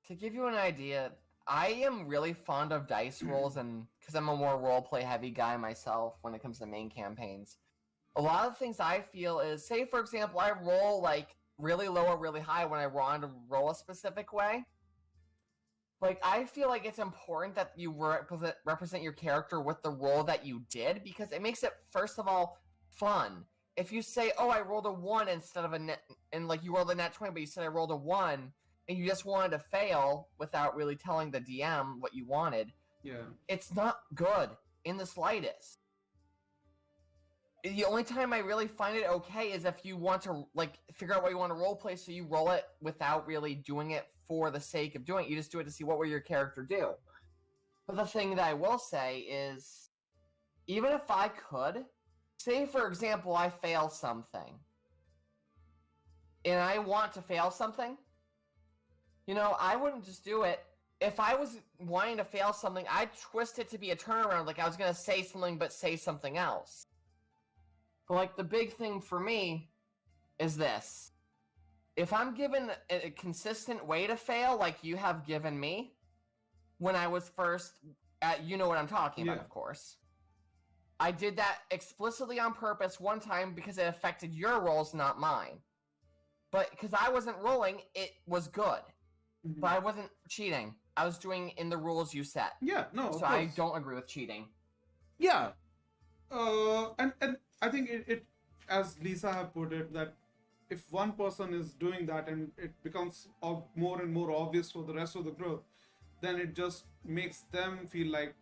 to give you an idea, I am really fond of dice rolls, and because I'm a more roleplay heavy guy myself when it comes to main campaigns, a lot of things I feel is, say for example, I roll like really low or really high when I want to roll a specific way. Like, I feel like it's important that you represent your character with the roll that you did, because it makes it, first of all, fun. If you say, oh, I rolled a 1 instead of a net, and like you rolled a net 20, but you said I rolled a 1, and you just wanted to fail without really telling the DM what you wanted, Yeah. it's not good in the slightest. The only time I really find it okay is if you want to, like, figure out what you want to roleplay, so you roll it without really doing it for the sake of doing it. You just do it to see what will your character do. But the thing that I will say is, even if I could, say for example I fail something, and I want to fail something, you know, I wouldn't just do it if I was wanting to fail something, I'd twist it to be a turnaround, like I was gonna say something but say something else. But like the big thing for me is this. If I'm given a consistent way to fail, like you have given me, when I was first at, you know what I'm talking about, Yeah. of course. I did that explicitly on purpose one time because it affected your rolls, not mine. But because I wasn't rolling, it was good. Mhm. But I wasn't cheating. I was doing in the rules you set. Yeah, no, of So I course. don't agree with cheating. Yeah. And I think it, as Lisa have put it, that if one person is doing that and it becomes more and more obvious for the rest of the group, then it just makes them feel like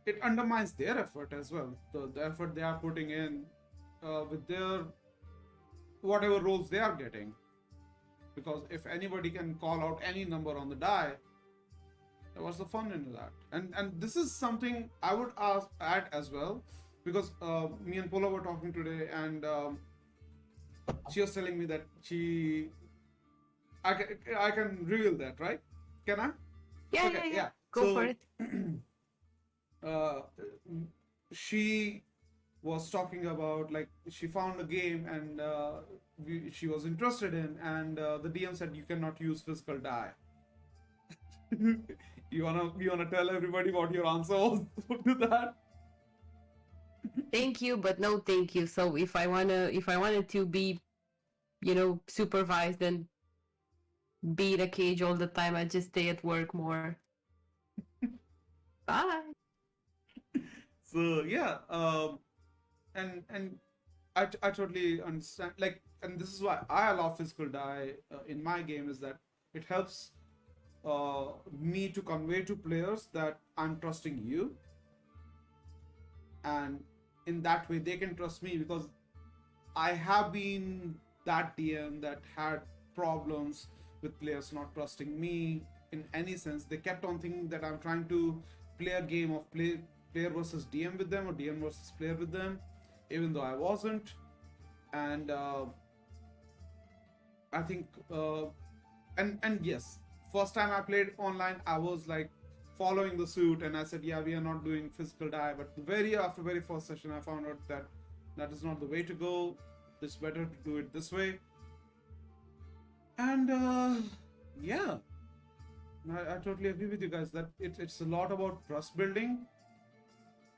it undermines their effort as well. The effort they are putting in with their whatever roles they are getting. Because if anybody can call out any number on the die, what's the fun in that? And this is something I would add as well, because me and Pola were talking today, and she was telling me that I can reveal that, right? Can I? Yeah, Okay, yeah. Go So, for it. uh, she was talking about, like, she found a game and she was interested in, and the DM said you cannot use physical die. you wanna tell everybody what your answer was to that? Thank you, but no thank you. So if I wanted to be, supervised and be in a cage all the time, I just stay at work more. Bye. So yeah, and I totally understand. Like, and this is why I allow physical die in my game, is that it helps me to convey to players that I'm trusting you, and in that way they can trust me, because I have been that DM that had problems with players not trusting me in any sense. They kept on thinking that I'm trying to play a game of player versus DM with them, or DM versus player with them, even though I wasn't. And I think and yes, first time I played online, I was like following the suit, and I said, yeah, we are not doing physical die. But after very first session, I found out that that is not the way to go. It's better to do it this way. And yeah, I totally agree with you guys that it's a lot about trust building.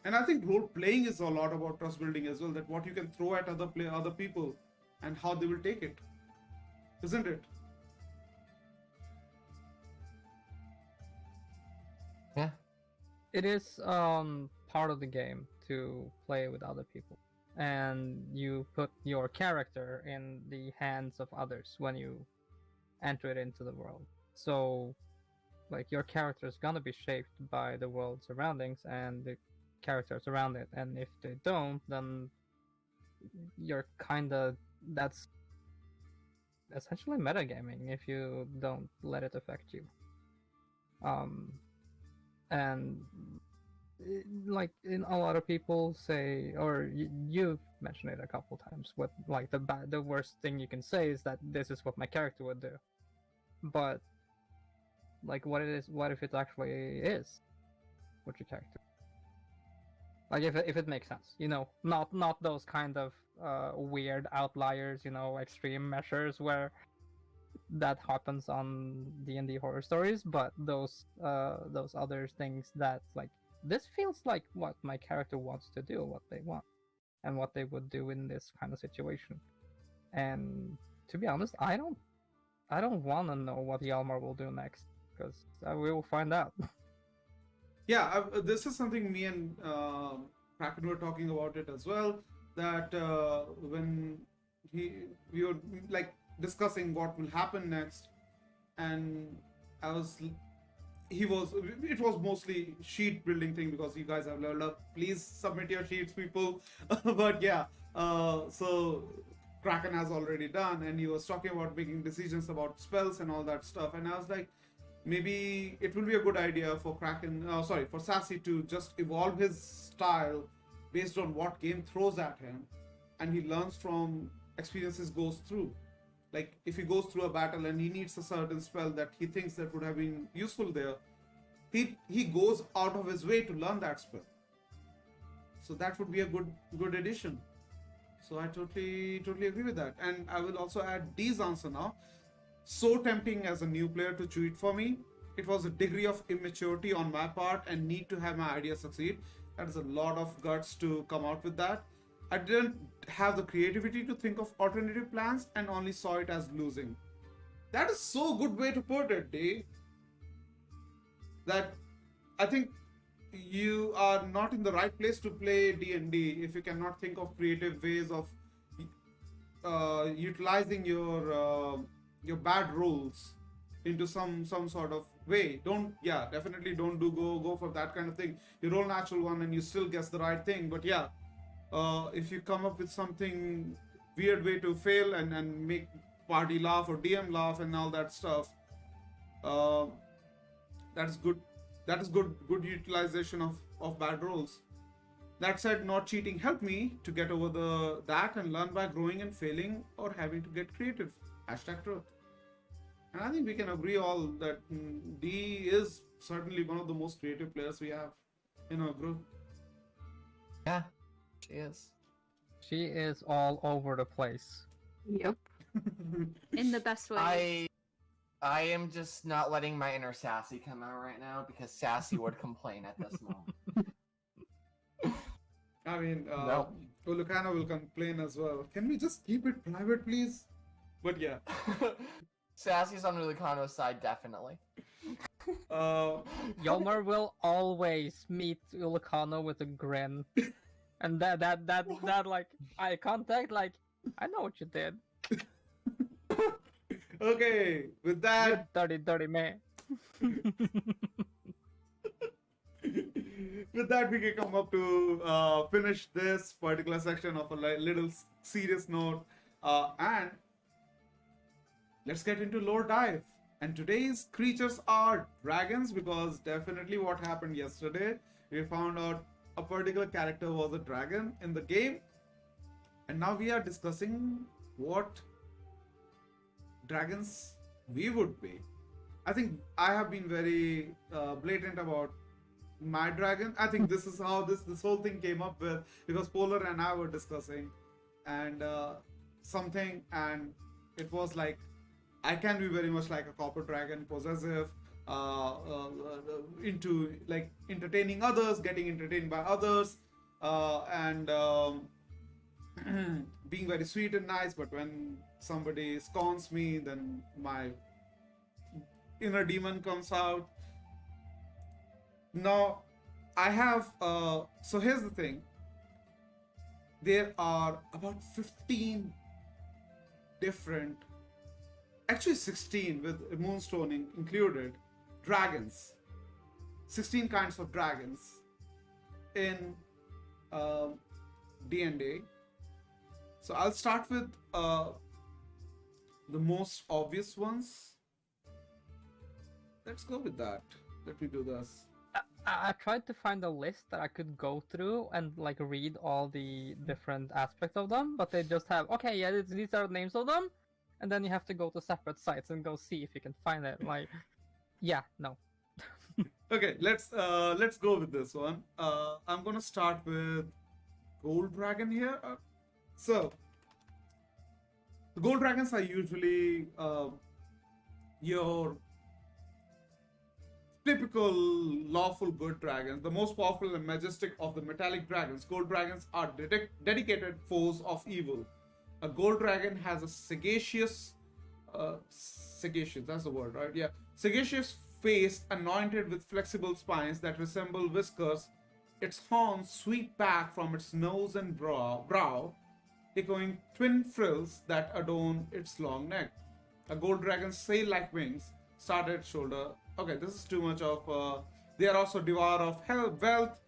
And I think role playing is a lot about trust building as well. That what you can throw at other people, and how they will take it, isn't it? Yeah. It is part of the game to play with other people, and you put your character in the hands of others when you enter it into the world. So, like, your character is gonna be shaped by the world surroundings and the characters around it, and if they don't, then you're kinda that's essentially metagaming if you don't let it affect you. And like, in a lot of people say, or you've mentioned it a couple times, what, like, the worst thing you can say is that this is what my character would do. But like, what if it actually is what your character, like, if it makes sense, not those kind of weird outliers, extreme measures where that happens on D&D horror stories, but those other things that, like, this feels like what my character wants to do, what they want, and what they would do in this kind of situation. And to be honest, I don't want to know what Yalmar will do next, because we will find out. Yeah, this is something me and Kraken were talking about it as well. That when we were like discussing what will happen next, and it was mostly sheet building thing, because you guys have leveled up. Please submit your sheets, people. But yeah, so Kraken has already done, and he was talking about making decisions about spells and all that stuff, and I was like, maybe it will be a good idea for for Sassy to just evolve his style based on what game throws at him, and he learns from experiences goes through. Like if he goes through a battle and he needs a certain spell that he thinks that would have been useful there, he goes out of his way to learn that spell. So that would be a good addition. So I totally agree with that. And I will also add D's answer now. So tempting as a new player to cheat for me. It was a degree of immaturity on my part and need to have my idea succeed. That is a lot of guts to come out with that. I didn't have the creativity to think of alternative plans and only saw it as losing. That is so good way to put it, D. That I think you are not in the right place to play D&D if you cannot think of creative ways of utilizing your bad rolls into some sort of way. Definitely don't go for that kind of thing. You roll natural one and you still guess the right thing, but yeah, if you come up with something weird way to fail and make party laugh or DM laugh and all that stuff, that is good. That is good utilization of bad rolls. That said, not cheating helped me to get over that and learn by growing and failing or having to get creative. #truth. And I think we can agree all that D is certainly one of the most creative players we have in our group. Yeah, she is. She is all over the place. Yep. In the best way. I am just not letting my inner Sassy come out right now because Sassy would complain at this moment. I mean, No. Ulukana will complain as well. Can we just keep it private, please? But yeah. Sassy's on Ulicano's side, definitely. Yomar will always meet Ulicano with a grin. And that like eye contact, like, I know what you did. Okay, with that, You dirty man. with that, we can come up to finish this particular section of a little serious note, and let's get into lore dive. And today's creatures are dragons, because definitely what happened yesterday, we found out a particular character was a dragon in the game, and now we are discussing what dragons we would be. I think I have been very blatant about my dragon. I think this is how this whole thing came up with, because Polar and I were discussing and something, and it was like, I can be very much like a copper dragon, possessive, into like entertaining others, getting entertained by others, and being very sweet and nice, but when somebody scorns me, then my inner demon comes out. Now, I have, so here's the thing. There are about 15 different, actually 16 with moonstoning included, dragons. 16 kinds of dragons in D&D. So I'll start with the most obvious ones. Let's go with that. Let me do this. I tried to find a list that I could go through and like read all the different aspects of them, but they just have, okay, yeah, these are the names of them, and then you have to go to separate sites and go see if you can find it. Like, yeah, no. Okay, let's go with this one. I'm gonna start with gold dragon here. So the gold dragons are usually your typical lawful good dragons, the most powerful and majestic of the metallic dragons. Gold dragons are dedicated foes of evil. A gold dragon has a sagacious, that's the word, right? Yeah, sagacious face anointed with flexible spines that resemble whiskers. Its horns sweep back from its nose and brow, echoing twin frills that adorn its long neck. A gold dragon's sail-like wings start at its shoulder. Okay, this is too much of... they are also devour of wealth,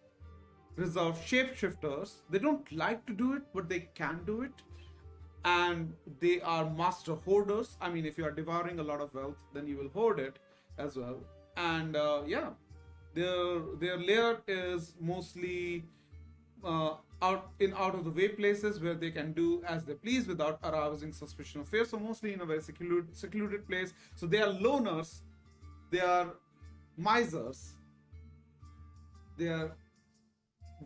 reserved shapeshifters. They don't like to do it, but they can do it. And they are master hoarders. I mean, if you are devouring a lot of wealth, then you will hoard it as well. And yeah, their lair is mostly out of the way places where they can do as they please without arousing suspicion or fear. So mostly in a very secluded place. So they are loners, they are misers, they are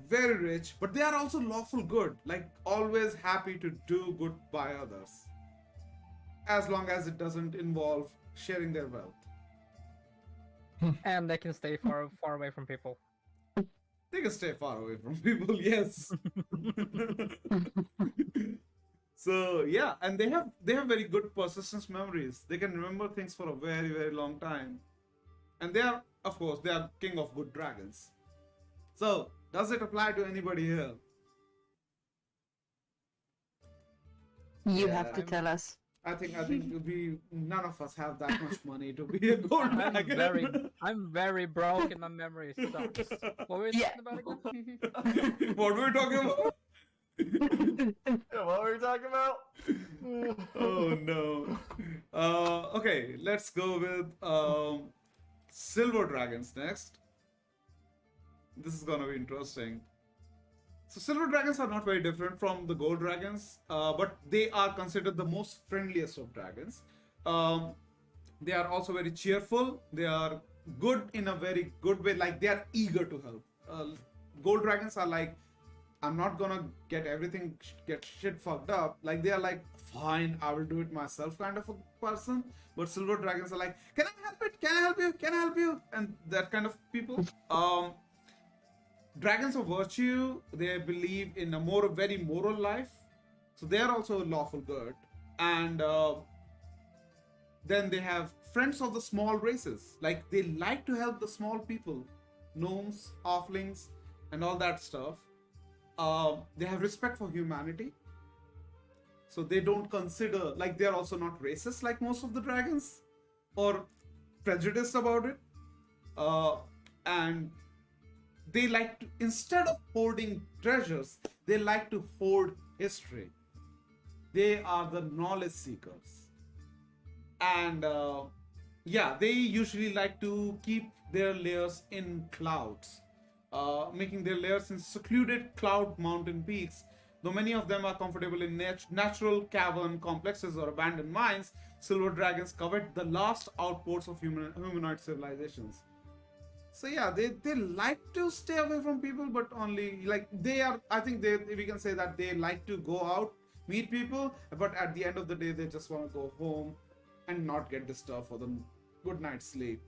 very rich, but they are also lawful good, like always happy to do good by others, as long as it doesn't involve sharing their wealth. And they can stay far away from people. They can stay far away from people, yes. So yeah, and they have very good persistence memories. They can remember things for a very, very long time. And they are, of course, they are king of good dragons. So, does it apply to anybody here? You Yeah, have to tell us. I think we none of us have that much money to be a gold dragon. I'm very broke and my memory sucks. What were we Yeah. talking about again? What were we talking about? What were we talking about? Oh no. Okay, let's go with silver dragons next. This is gonna be interesting. So silver dragons are not very different from the gold dragons, but they are considered the most friendliest of dragons. They are also very cheerful. They are good in a very good way, like they are eager to help. Gold dragons are like, I'm not gonna get shit fucked up. Like they are like, fine, I will do it myself kind of a person. But silver dragons are like, can I help it? Can I help you? Can I help you? And that kind of people. Dragons of virtue, they believe in a very moral life. So they are also lawful good. And then they have friends of the small races. Like they like to help the small people. Gnomes, halflings, and all that stuff. They have respect for humanity. So they don't consider, like they're also not racist like most of the dragons. Or prejudiced about it. And they like to, instead of hoarding treasures, they like to hoard history. They are the knowledge seekers. And yeah, they usually like to keep their lairs in clouds, making their lairs in secluded cloud mountain peaks. Though many of them are comfortable in natural cavern complexes or abandoned mines, silver dragons covet the last outposts of humanoid civilizations. So yeah, they like to stay away from people, but only like they are. I think we can say that they like to go out, meet people, but at the end of the day, they just want to go home and not get disturbed for the good night's sleep.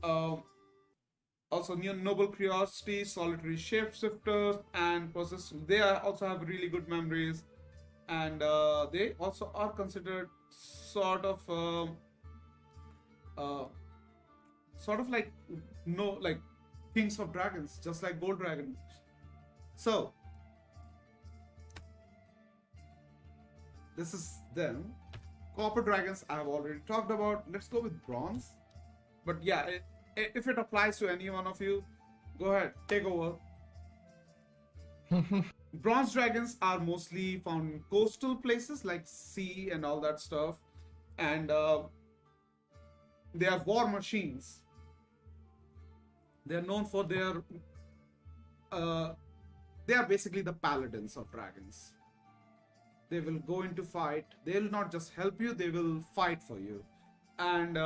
Also, noble curiosity, solitary shapeshifters, and persistent. They also have really good memories, and they also are considered sort of like like kings of dragons, just like gold dragons. So this is them. Copper dragons I have already talked about. Let's go with bronze. But yeah, if it applies to any one of you, go ahead, take over. Bronze dragons are mostly found in coastal places like sea and all that stuff, and they are war machines. They are known for their they are basically the paladins of dragons. They will go into fight. They will not just help you, they will fight for you. And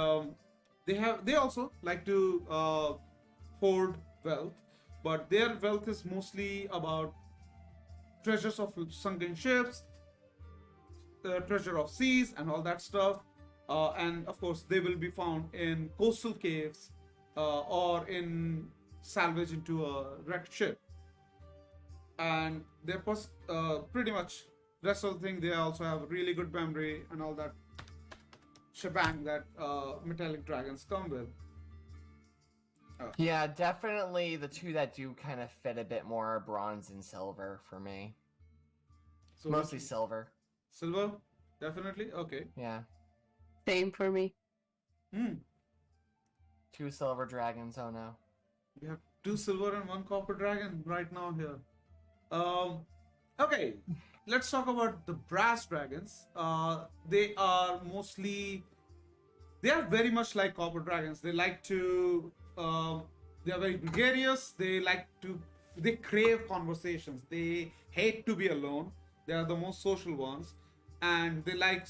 they also like to hoard wealth, but their wealth is mostly about treasures of sunken ships, treasure of seas, and all that stuff. And of course, they will be found in coastal caves or in salvage into a wrecked ship. And they're pretty much rest of the thing. They also have really good memory and all that shebang that metallic dragons come with. Yeah, definitely the two that do kind of fit a bit more are bronze and silver for me. So Mostly silver. Silver, definitely. Okay. Yeah. Same for me. Two silver dragons, oh no. We have 2 silver and 1 copper dragon right now here. Okay, let's talk about the brass dragons. They are very much like copper dragons. They like to, they are very gregarious. They like to they crave conversations. They hate to be alone. They are the most social ones, and they like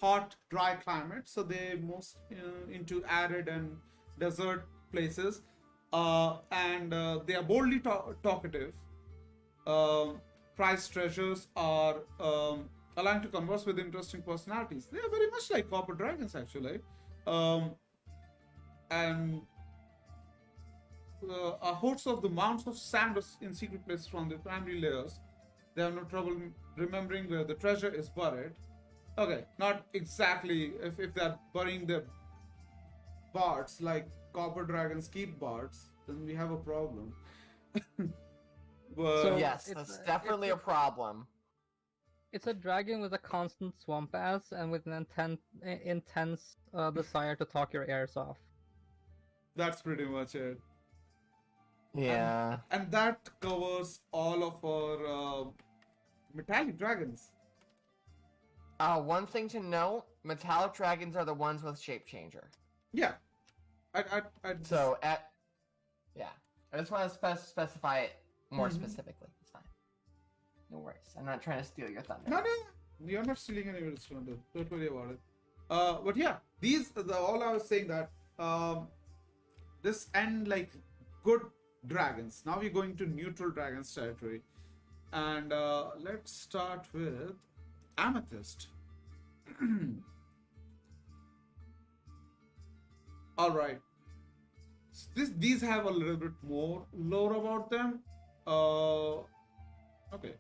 hot, dry climates. So they most into arid and desert places, and they are boldly talkative. Um, Prized treasures are allowing to converse with interesting personalities. They are very much like copper dragons, actually. Um, and a host of the mounds of sand in secret places from the primary layers. They have no trouble remembering where the treasure is buried. Okay, not exactly if they're burying their bards like copper dragons keep bards, then we have a problem. But So- Yes, it's that's a- definitely a problem. It's a dragon with a constant swamp ass and with an intense desire to talk your ears off. that's pretty much it. Yeah. And that covers all of our metallic dragons. One thing to note: metallic dragons are the ones with shape changer. Yeah. I So yeah, I just want to specify it more Mhm. specifically. It's fine. No worries. I'm not trying to steal your thunder. no, you're not stealing anybody's thunder. Don't worry about it. But yeah, all I was saying that this and like good dragons. Now we're going to neutral dragons territory, and let's start with Amethyst. All right. These have a little bit more lore about them. Okay.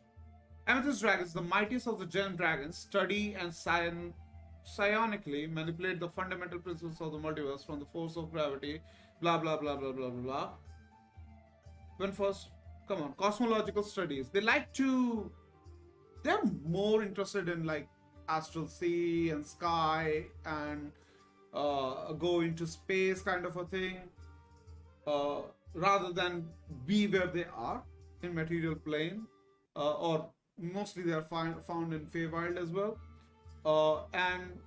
Amethyst dragons, the mightiest of the gem dragons, study and psionically manipulate the fundamental principles of the multiverse from the force of gravity. Blah blah blah blah blah blah blah. When first, come on, cosmological studies. They're more interested in like astral sea and sky and go into space kind of a thing, rather than be where they are in material plane, or mostly they are found in Feywild as well, and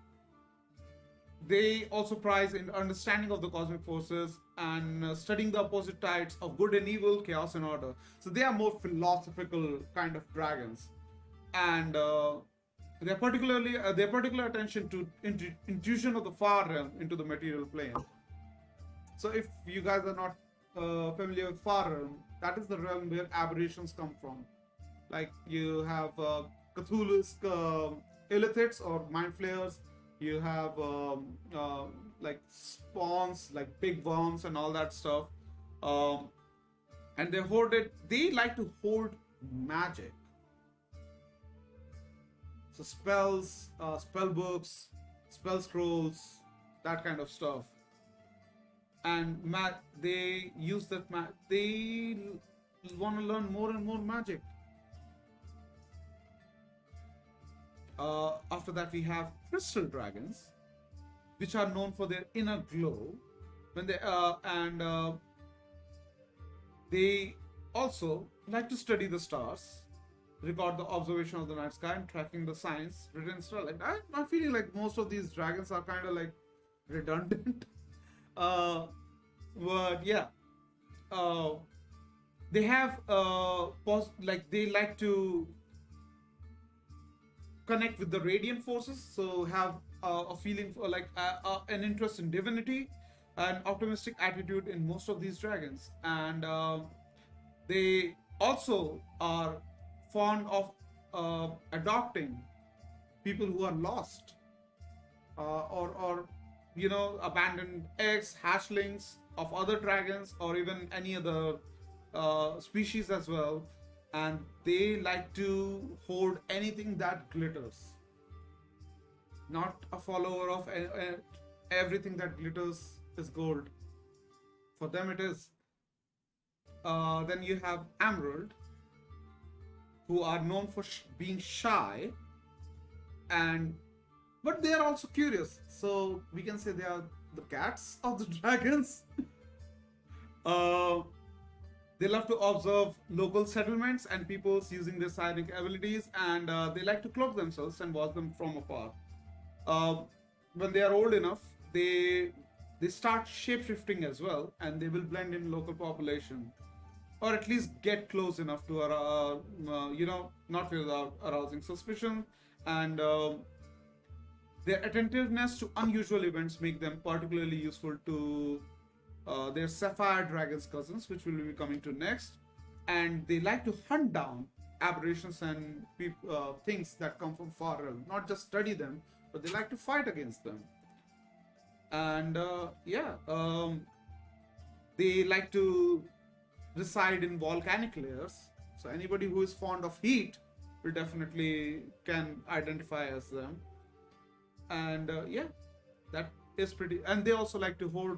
they also prize in understanding of the cosmic forces and studying the opposite tides of good and evil, chaos and order. So they are more philosophical kind of dragons, and their particular attention to intuition of the far realm into the material plane. So if you guys are not familiar with far realm, that is the realm where aberrations come from. Like you have Cthulhu's illithids or mind flayers. You have like spawns, like big worms and all that stuff. And they like to hoard magic. So spells, spell books, spell scrolls, that kind of stuff. And they use that they want to learn more and more magic. After that, we have crystal dragons, which are known for their inner glow. When they also like to study the stars, record the observation of the night sky, and tracking the signs written in starlight. I'm feeling like most of these dragons are kind of like redundant. But yeah, they have they like to connect with the radiant forces, so have a feeling for like an interest in divinity, an optimistic attitude in most of these dragons, and they also are fond of adopting people who are lost, or abandoned eggs, hatchlings of other dragons, or even any other species as well. And they like to hoard anything that glitters. Not a follower of everything that glitters is gold. For them it is. Then you have Emerald, who are known for being shy, but they are also curious. So we can say they are the cats of the dragons. They love to observe local settlements and peoples using their psionic abilities, and they like to cloak themselves and watch them from afar. When they are old enough, they start shape-shifting as well, and they will blend in local population. or at least get close enough to not without arousing suspicion, and their attentiveness to unusual events make them particularly useful to their sapphire dragons cousins, which will be coming to next. And they like to hunt down aberrations and things that come from far realm, not just study them, but they like to fight against them. And they like to reside in volcanic layers, so anybody who is fond of heat will definitely can identify as them. And that is pretty. And they also like to hold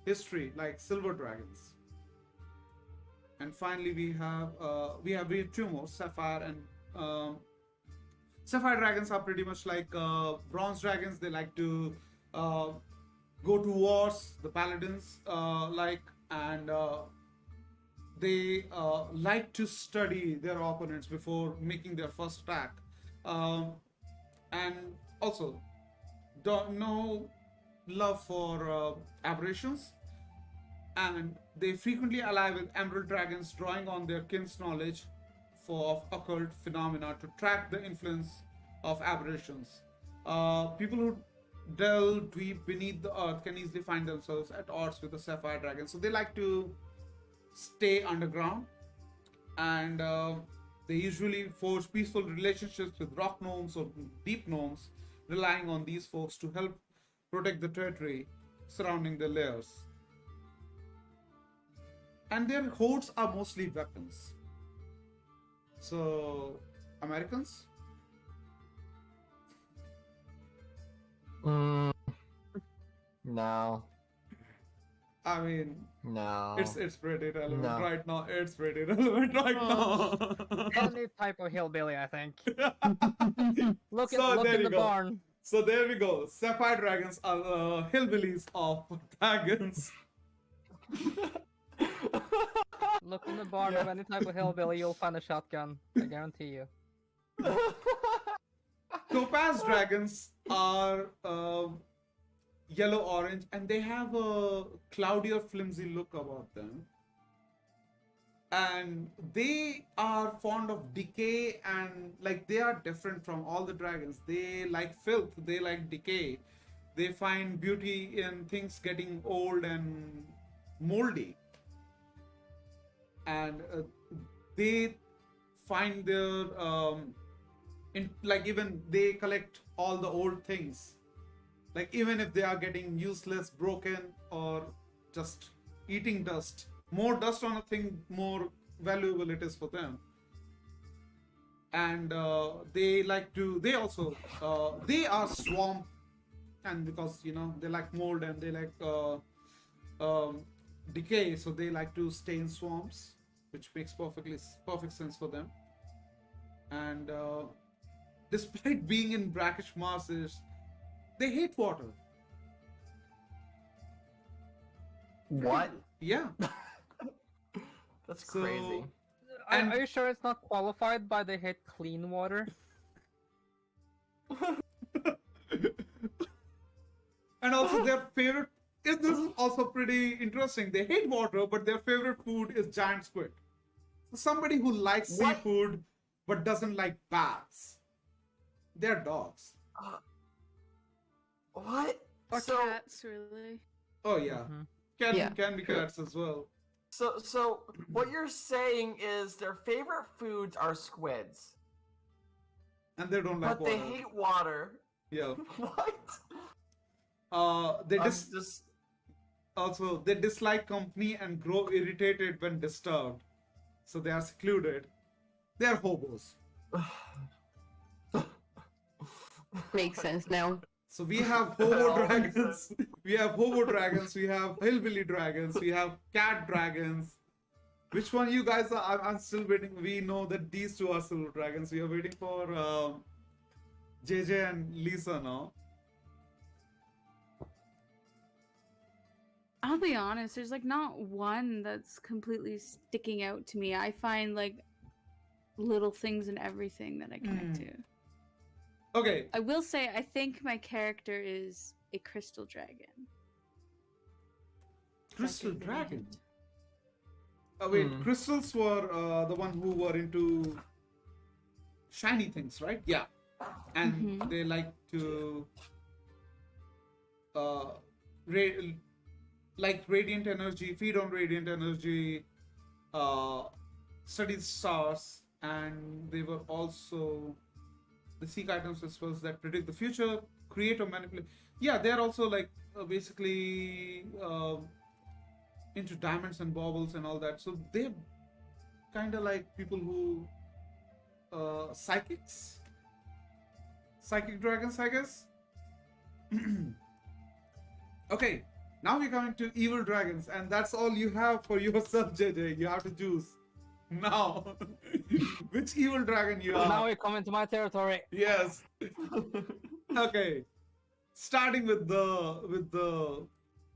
history, like silver dragons. And finally, we have two more, sapphire and sapphire dragons are pretty much like bronze dragons. They like to go to wars, the paladins and they like to study their opponents before making their first attack, and also no love for aberrations, and they frequently ally with emerald dragons, drawing on their kin's knowledge of occult phenomena to track the influence of aberrations. People who delve deep beneath the earth can easily find themselves at odds with the sapphire dragon, so they like to stay underground, and they usually forge peaceful relationships with rock gnomes or deep gnomes, relying on these folks to help protect the territory surrounding the layers. And their hordes are mostly weapons. So, Americans? No. I mean, No. it's pretty relevant No. right now. It's pretty relevant right now. Any type of hillbilly, I think. Look So there in you the go. barn. So there we go. Sapphire dragons are hillbillies of dragons. Look in the barn of any type of hillbilly, you'll find a shotgun. I guarantee you. Topaz dragons are yellow-orange, and they have a cloudier, flimsy look about them. And they are fond of decay, and like they are different from all the dragons. They like filth, they like decay. They find beauty in things getting old and moldy. And they find their even they collect all the old things, like even if they are getting useless, broken, or just eating dust. More dust on a thing, more valuable it is for them. And they are swamp, and because they like mold and they like decay, so they like to stay in swamps, which makes perfect sense for them. And despite being in brackish marshes, they hate water. What? Yeah. That's So- crazy. And- Are you sure it's not qualified by they hate clean water? And also their favorite this is also pretty interesting. They hate water, but their favorite food is giant squid. So somebody who likes What? seafood but doesn't like baths. They're dogs. What? Or So, cats, really. Oh yeah. Mhm. Can be cats as well. so what you're saying is their favorite foods are squids, And they don't like but they water. hate water. Yeah. What? They I'm dis- just also they dislike company and grow irritated when disturbed. So they are secluded. They are hobos. Makes sense now. So we have hobo dragons, we have hobo dragons, we have hillbilly dragons, we have cat dragons. Which one you guys are? I'm still waiting. We know that these two are silver dragons. We are waiting for JJ and Lisa now. I'll be honest, there's like not one that's completely sticking out to me. I find like little things in everything that I connect to. Okay, I will say, I think my character is a crystal dragon. crystal Second dragon. hand. Wait, crystals were the one who were into shiny things, right? Yeah. And they like to uh, ra- like radiant energy, feed on radiant energy, uh, study the stars, and they were also the seek items as well that predict the future, create or manipulate. Yeah, they're also like basically into diamonds and baubles and all that. So they're kind of like people who psychics, psychic dragons, I guess. Okay, now we're coming to evil dragons, and that's all you have for yourself, JJ. You have to choose now which evil dragon you are. Now you come into my territory. Yes. Okay. Starting with the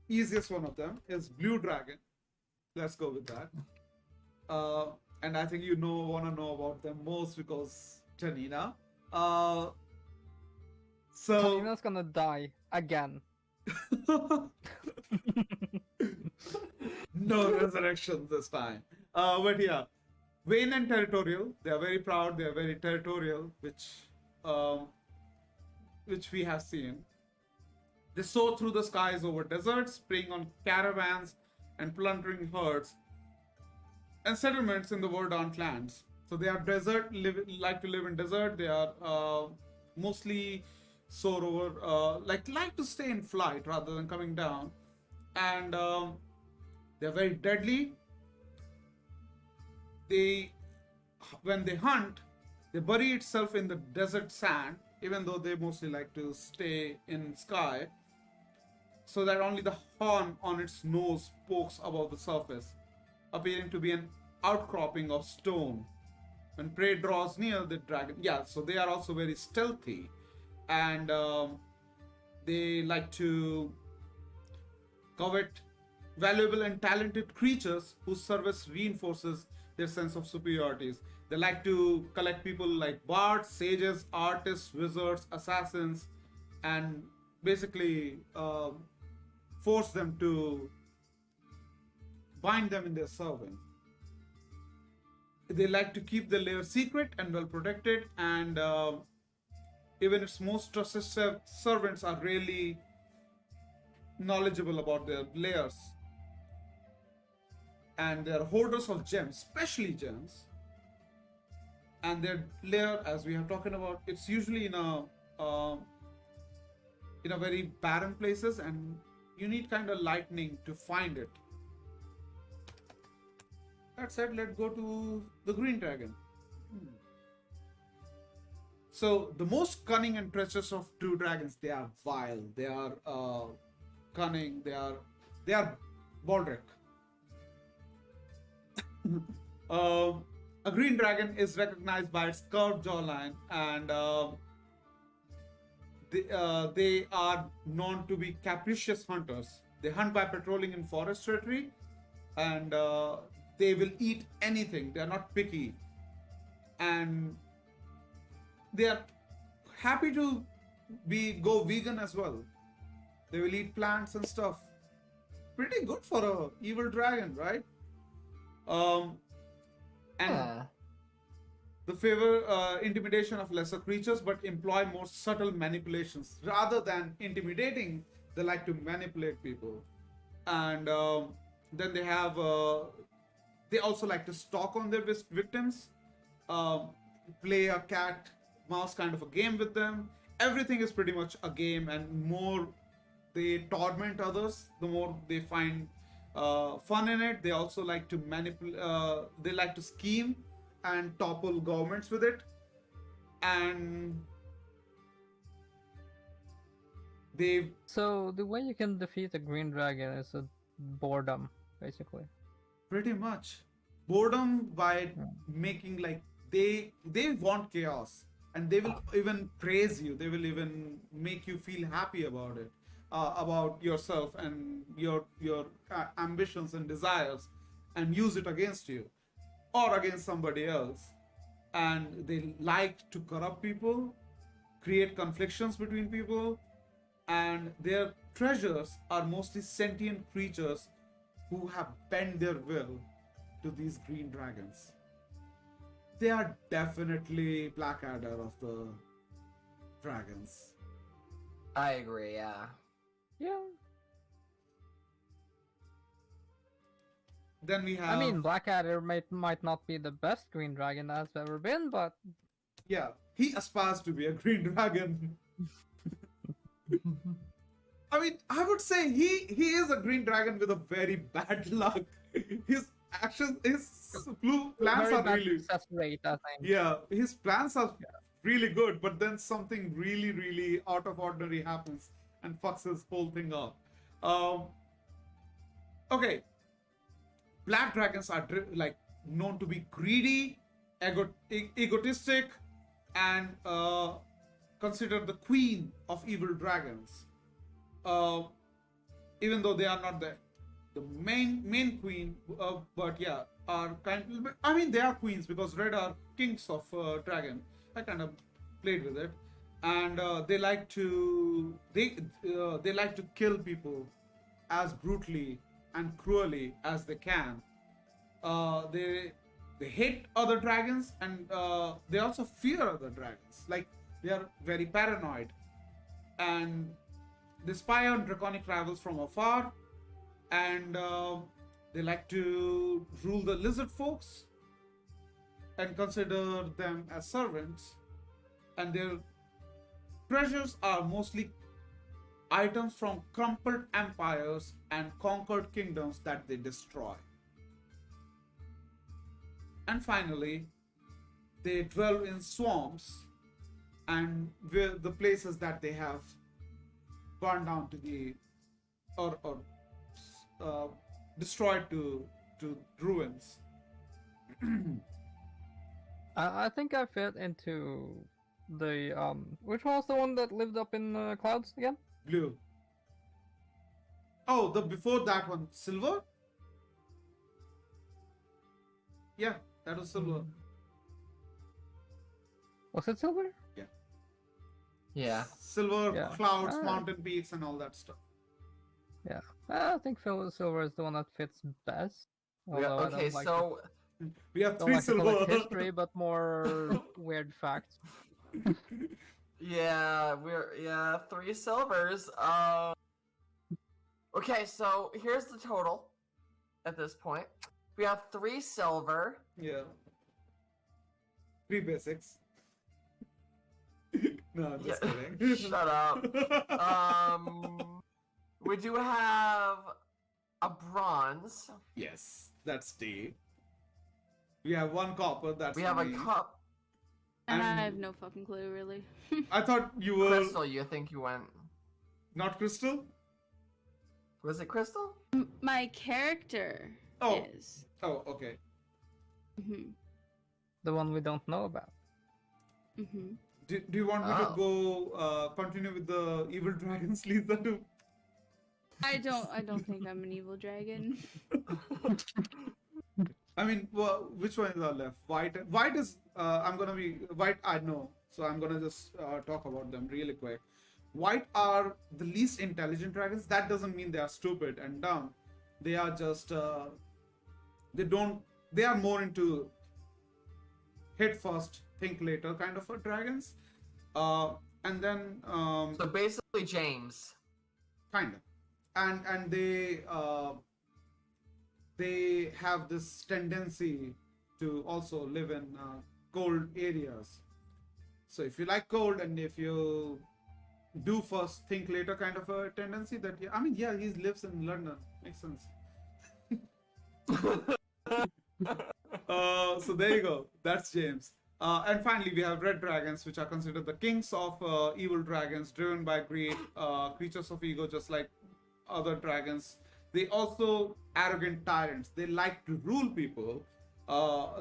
easiest one of them is blue dragon. Let's go with that. And I think you wanna know about them most because Janina. So Talina's gonna die again. no resurrection this time. But yeah, vain and territorial. They are very proud. They are very territorial, which we have seen. They soar through the skies over deserts, preying on caravans and plundering herds and settlements in the verdant lands. So they are like to live in desert. They are mostly soar over, like to stay in flight rather than coming down, and they're very deadly. When they hunt, they bury itself in the desert sand, even though they mostly like to stay in sky, so that only the horn on its nose pokes above the surface, appearing to be an outcropping of stone. When prey draws near the dragon, yeah, so they are also very stealthy, and they like to covet valuable and talented creatures whose service reinforces their sense of superiorities. They like to collect people like bards, sages, artists, wizards, assassins, and basically force them to bind them in their serving. They like to keep the lair secret and well protected, and even its most trusted servants are really knowledgeable about their lairs. And they are hoarders of gems, especially gems. And their lair, as we have talking about, it's usually in a very barren places, and you need kind of lightning to find it. That said, let's go to the green dragon. So the most cunning and treacherous of two dragons, they are vile. They are cunning. They are Baldric. A green dragon is recognized by its curved jawline, and they are known to be capricious hunters. They hunt by patrolling in forest territory, and they will eat anything. They are not picky, and they are happy to go vegan as well. They will eat plants and stuff. Pretty good for a evil dragon, right? And the favor intimidation of lesser creatures, but employ more subtle manipulations rather than intimidating. They like to manipulate people, and then they have. They also like to stalk on their victims, play a cat mouse kind of a game with them. Everything is pretty much a game, and more they torment others, the more they find fun in it. They also like to manipulate. They like to scheme and topple governments with it, and they. So the way you can defeat a green dragon is a boredom, basically. Pretty much boredom by making like they want chaos, and they will even praise you. They will even make you feel happy about it, about yourself and your ambitions and desires, and use it against you or against somebody else. And they like to corrupt people, create conflictions between people, and their treasures are mostly sentient creatures who have bent their will to these green dragons. They are definitely Blackadder of the dragons. I agree, yeah. Yeah. Then we have. I mean, Blackadder might not be the best green dragon that's ever been, but Yeah, he aspires to be a green dragon. I mean, I would say he is a green dragon with a very bad luck. His actions, his blue plans very are bad really. success rate, I think. Yeah, his plans are really good, but then something really, really out of ordinary happens and fucks his whole thing up. Okay, black dragons are like known to be greedy, egotistic, and considered the queen of evil dragons. Even though they are not the main queen, but yeah, are kind. I mean, they are queens because red are kings of dragon. I kind of played with it, and they like to kill people as brutally and cruelly as they can. They hate other dragons, and they also fear other dragons. Like, they are very paranoid, and they spy on draconic rivals from afar, and they like to rule the lizard folks and consider them as servants. And their treasures are mostly items from crumpled empires and conquered kingdoms that they destroy. And finally, they dwell in swamps and where the places that they have burned down to the or destroyed to ruins. I think I fit into the which one was the one that lived up in the clouds again? Blue. Oh, the before that one, silver? Yeah, that was silver. Was it silver? Yeah. Silver, Yeah. clouds, Alright. mountain peaks, and all that stuff. Yeah. I think silver is the one that fits best. Although I Okay, don't like so We have don't three like to silver. collect history, but more weird facts. yeah, we're 3 silvers. Okay, so here's the total at this point. We have 3 silver. Yeah. 3 basics. No, I'm just Yeah, kidding. shut up. We do have a bronze. Yes, that's D. We have 1 copper, that's We have a me. cup. And And- I have no fucking clue, really. I thought you were Crystal, you think you went? not crystal? Was it Crystal? My character Oh. is. Oh, okay. hmm The one we don't know about. hmm Do you want me to Oh. go continue with the evil dragons, Lisa, too? I don't think I'm an evil dragon. I mean, well, which ones are left? White is, I'm gonna be, white I know, so I'm gonna just talk about them really quick. White are the least intelligent dragons. That doesn't mean they are stupid and dumb. They are just, they are more into hit first, think later kind of a dragons. And then, So basically, James. kind of. And they have this tendency to also live in cold areas. So if you like cold, and if you do first think later kind of a tendency, that he lives in London, makes sense. So there you go, that's James. And finally we have red dragons, which are considered the kings of evil dragons, driven by greed, creatures of ego, just like other dragons. They also arrogant tyrants. They like to rule people.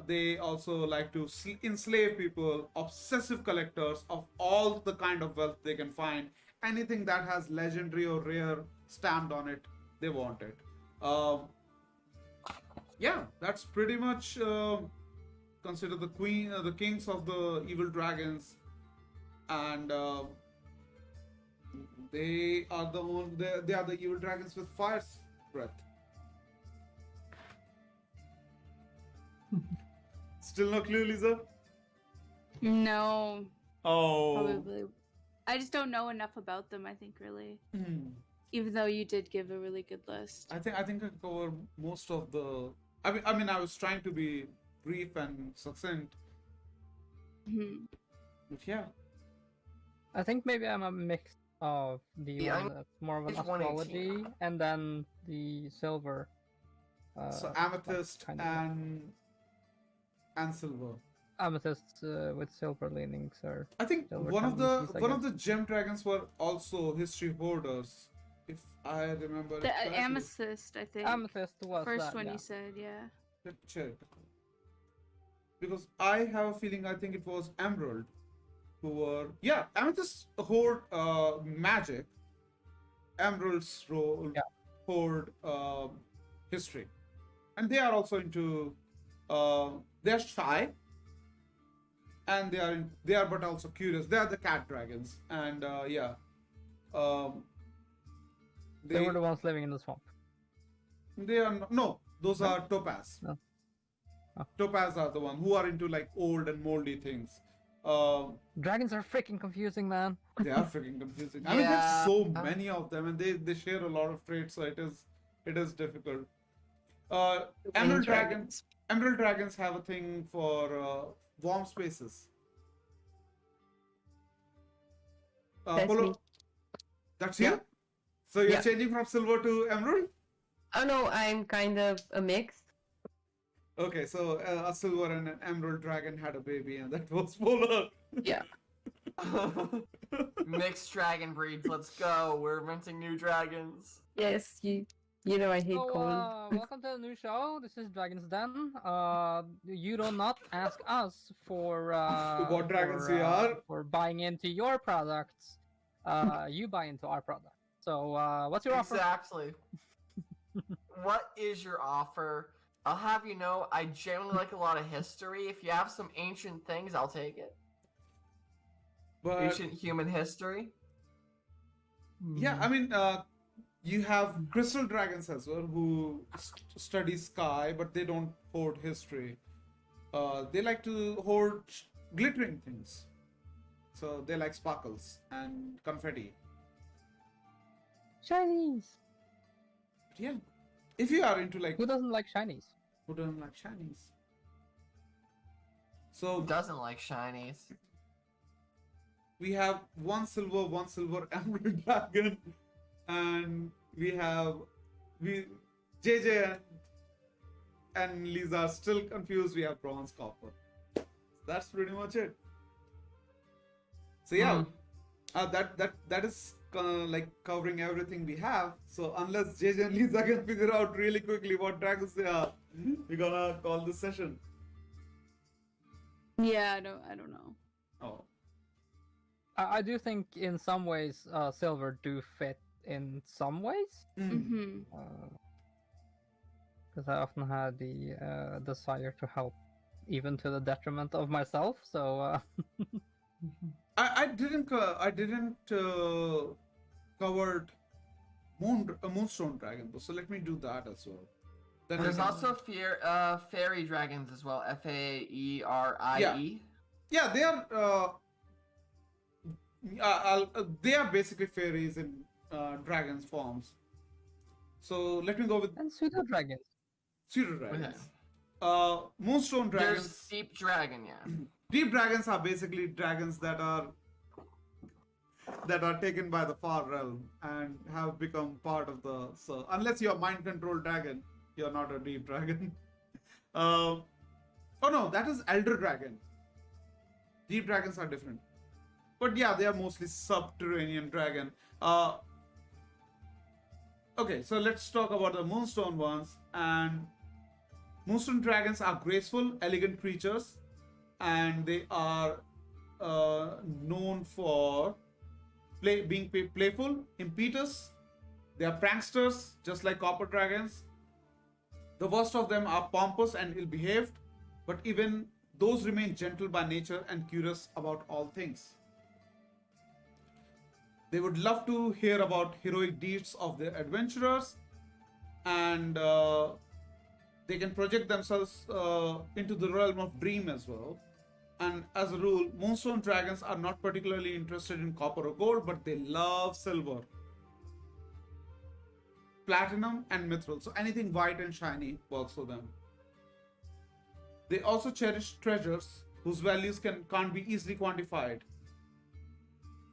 They also like to enslave people. Obsessive collectors of all the kind of wealth they can find. Anything that has legendary or rare stamped on it, they want it. Yeah, that's pretty much considered the kings of the evil dragons, and they are the evil dragons with fire's breath. Still no clue, Lisa? No, Oh. probably. I just don't know enough about them, I think, really. Hmm. Even though you did give a really good list. I think I covered most of the. I was trying to be brief and succinct, Mhm. but yeah. I think maybe I'm a mix of the Yeah, one that's more of an it's 118. astrology and then the silver. So like, amethyst kind of and silver. amethysts with silver leanings or I think silver one of the tendencies, I one of guess. the gem dragons were also history hoarders, if I remember it The correctly. amethyst, I think. Amethyst was First that, one yeah. you said, yeah. Let's check. Because I have a feeling I think it was Emerald who were amethyst hoard magic. Emerald's role Yeah. hoard history, and they are also into they're shy, and they are but also curious. They are the cat dragons, and um, They were the ones living in the swamp. they are no, those No? are topaz. No. Oh. Topaz are the one who are into like old and moldy things. Dragons are freaking confusing, man. They are freaking confusing. I mean, there's Yeah. so many of them, and they share a lot of traits, so it is difficult. Emerald dragons. Emerald dragons have a thing for warm spaces. That's Polo, me. that's Yeah. you. So you're Yeah. changing from silver to emerald. Oh no, I'm kind of a mix. Okay, so a silver and an emerald dragon had a baby, and that was Polar. Yeah. Mixed dragon breeds, let's go. We're inventing new dragons. Yes, you know I hate So, cold. welcome to the new show. This is Dragon's Den. You do not ask us for What dragons we are. for buying into your products. You buy into our product. So, what's your offer? Exactly. What is your offer? I'll have you know, I generally like a lot of history. If you have some ancient things, I'll take it. But Ancient human history. yeah, I mean, you have crystal dragons as well who study sky, but they don't hoard history. They like to hoard glittering things. So they like sparkles and confetti. Shinies. But yeah, if you are into like Who doesn't like shinies? who doesn't like shinies? Who So doesn't like shinies? we have one silver emerald dragon, and we JJ and Lisa are still confused. We have bronze copper. That's pretty much it. So yeah, that is like covering everything we have. So unless JJ and Lisa can figure out really quickly what dragons they are, we're gonna call this session. Yeah, I don't know. Oh. I do think in some ways silver do fit in some ways. Mm-hmm. Because I often had the desire to help, even to the detriment of myself. So I didn't covered moonstone dragon though, so let me do that as well. That There's is- also fairy dragons as well. Faerie. yeah, they are they are basically fairies in dragons forms. So let me go with and pseudo dragons. pseudo dragons. Okay. Moonstone dragons. There's deep dragon, yeah. Deep dragons are basically dragons that are taken by the far realm and have become part of the. So unless you're mind control dragon, you're not a deep dragon. Oh no, that is elder dragon. Deep dragons are different, but yeah, they are mostly subterranean dragon. Okay, so let's talk about the moonstone ones. And moonstone dragons are graceful, elegant creatures, and they are known for being playful, impetuous. They are pranksters, just like copper dragons. The worst of them are pompous and ill-behaved, but even those remain gentle by nature and curious about all things. They would love to hear about heroic deeds of their adventurers, and they can project themselves into the realm of dream as well. And as a rule, Moonstone dragons are not particularly interested in copper or gold, but they love silver, platinum, and mithril. So anything white and shiny works for them. They also cherish treasures whose values can't be easily quantified.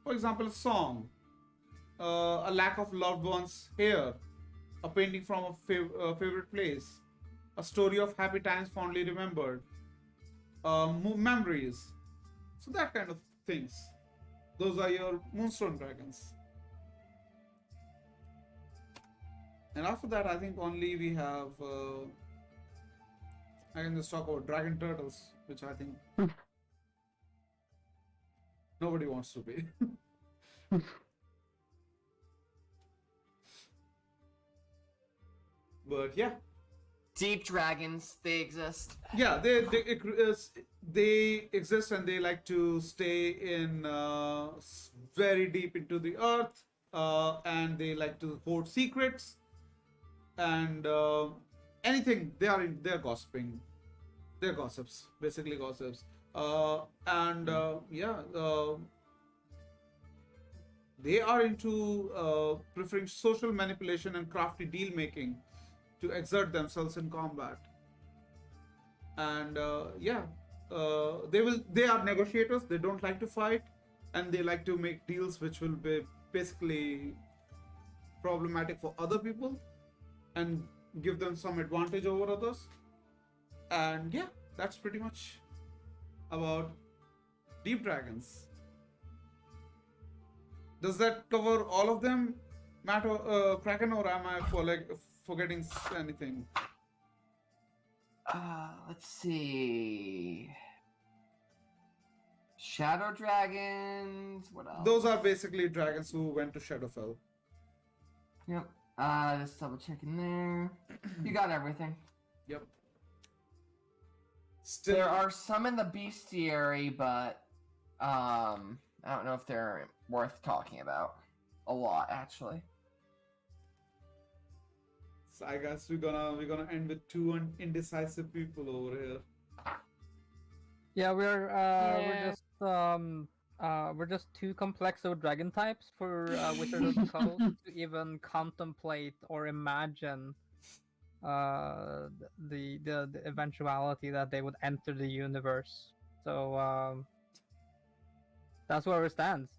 For example, a song, a lack of loved ones here, a painting from a favorite place, a story of happy times fondly remembered, memories. So that kind of things. Those are your Moonstone dragons. And after that, I think only we have. I can just talk about dragon turtles, which I think nobody wants to be. But yeah, Deep dragons, they exist. yeah, they exist and they like to stay in very deep into the earth, and they like to hoard secrets and anything. They're gossiping. They're gossips, basically gossips. They are into preferring social manipulation and crafty deal making to exert themselves in combat. And they are negotiators. They don't like to fight, and they like to make deals which will be basically problematic for other people and give them some advantage over others. And yeah, that's pretty much about deep dragons. Does that cover all of them, Matt or Kraken, or am I forgetting anything? Let's see. Shadow dragons. What else? Those are basically dragons who went to Shadowfell. Yep. Just double checking there. You got everything. Yep. Still, There are some in the bestiary, but I don't know if they're worth talking about. A lot, actually. so I guess we're gonna end with two indecisive people over here. Yeah, we're just too complex of dragon types for Wizard of the Coast to even contemplate or imagine the eventuality that they would enter the universe. So that's where it stands.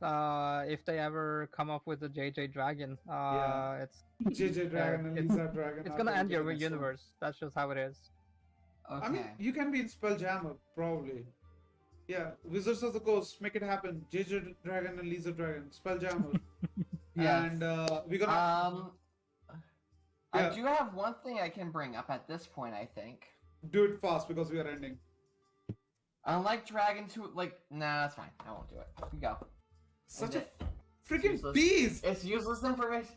If they ever come up with a JJ Dragon, Yeah. it's JJ Dragon and Lisa Dragon. it's are gonna going end to your the next one. universe. That's just how it is. Okay. I mean, you can be in Spelljammer, probably. Yeah, Wizards of the Coast, make it happen. JJ Dragon and Lisa Dragon, Spelljammer. Yes. And we're gonna I Yeah. do have one thing I can bring up at this point, I think. do it fast because we are ending. Unlike Dragon 2, nah, that's fine. I won't do it. You go. Such End a it. freaking Useless. beast! It's useless information.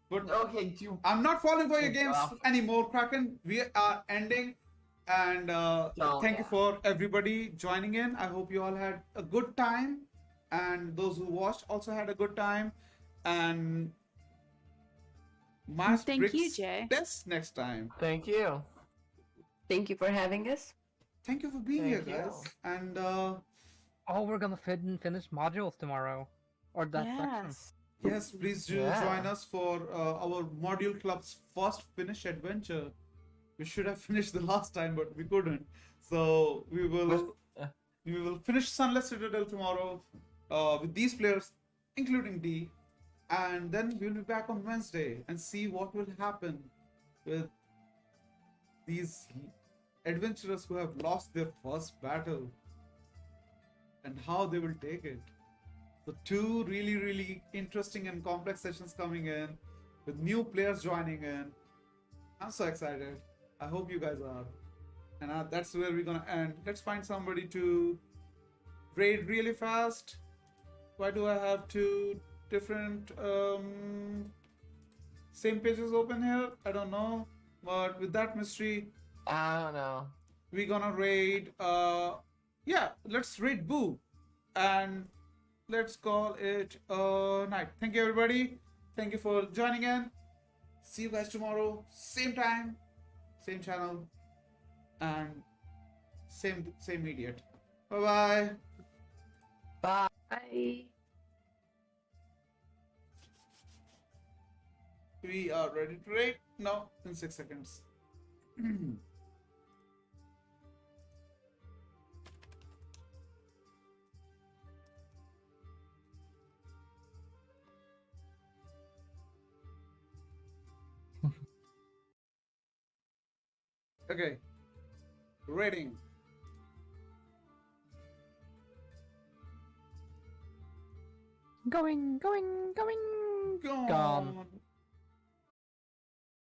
But Okay, do I'm not falling for your Good games job. anymore, Kraken. We are ending. And thank you yeah. for everybody joining in. I hope you all had a good time. And those who watched also had a good time. And Mars Thank you, Bricks Jay. best next time. Thank you. Thank you for having us. Thank you for being Thank here, guys. you. And Oh, we're gonna finish modules tomorrow, or that section. Yes. yes, please do Yeah. join us for our Module Club's first finish adventure. We should have finished the last time, but we couldn't. So we will finish Sunless Citadel tomorrow with these players, including D, and then we'll be back on Wednesday and see what will happen with these adventurers who have lost their first battle and how they will take it. So two really, really interesting and complex sessions coming in with new players joining in. I'm so excited. I hope you guys are. And that's where we're gonna end. Let's find somebody to raid really fast. Why do I have two different same pages open here? I don't know. But with that mystery, I don't know. we're gonna raid let's raid Boo. And let's call it a night. Thank you, everybody. Thank you for joining in. See you guys tomorrow. Same time, same channel. and same idiot. Bye bye. Bye. Bye. We are ready to raid now in 6 seconds. Okay. Raiding. Going. Go Gone. on.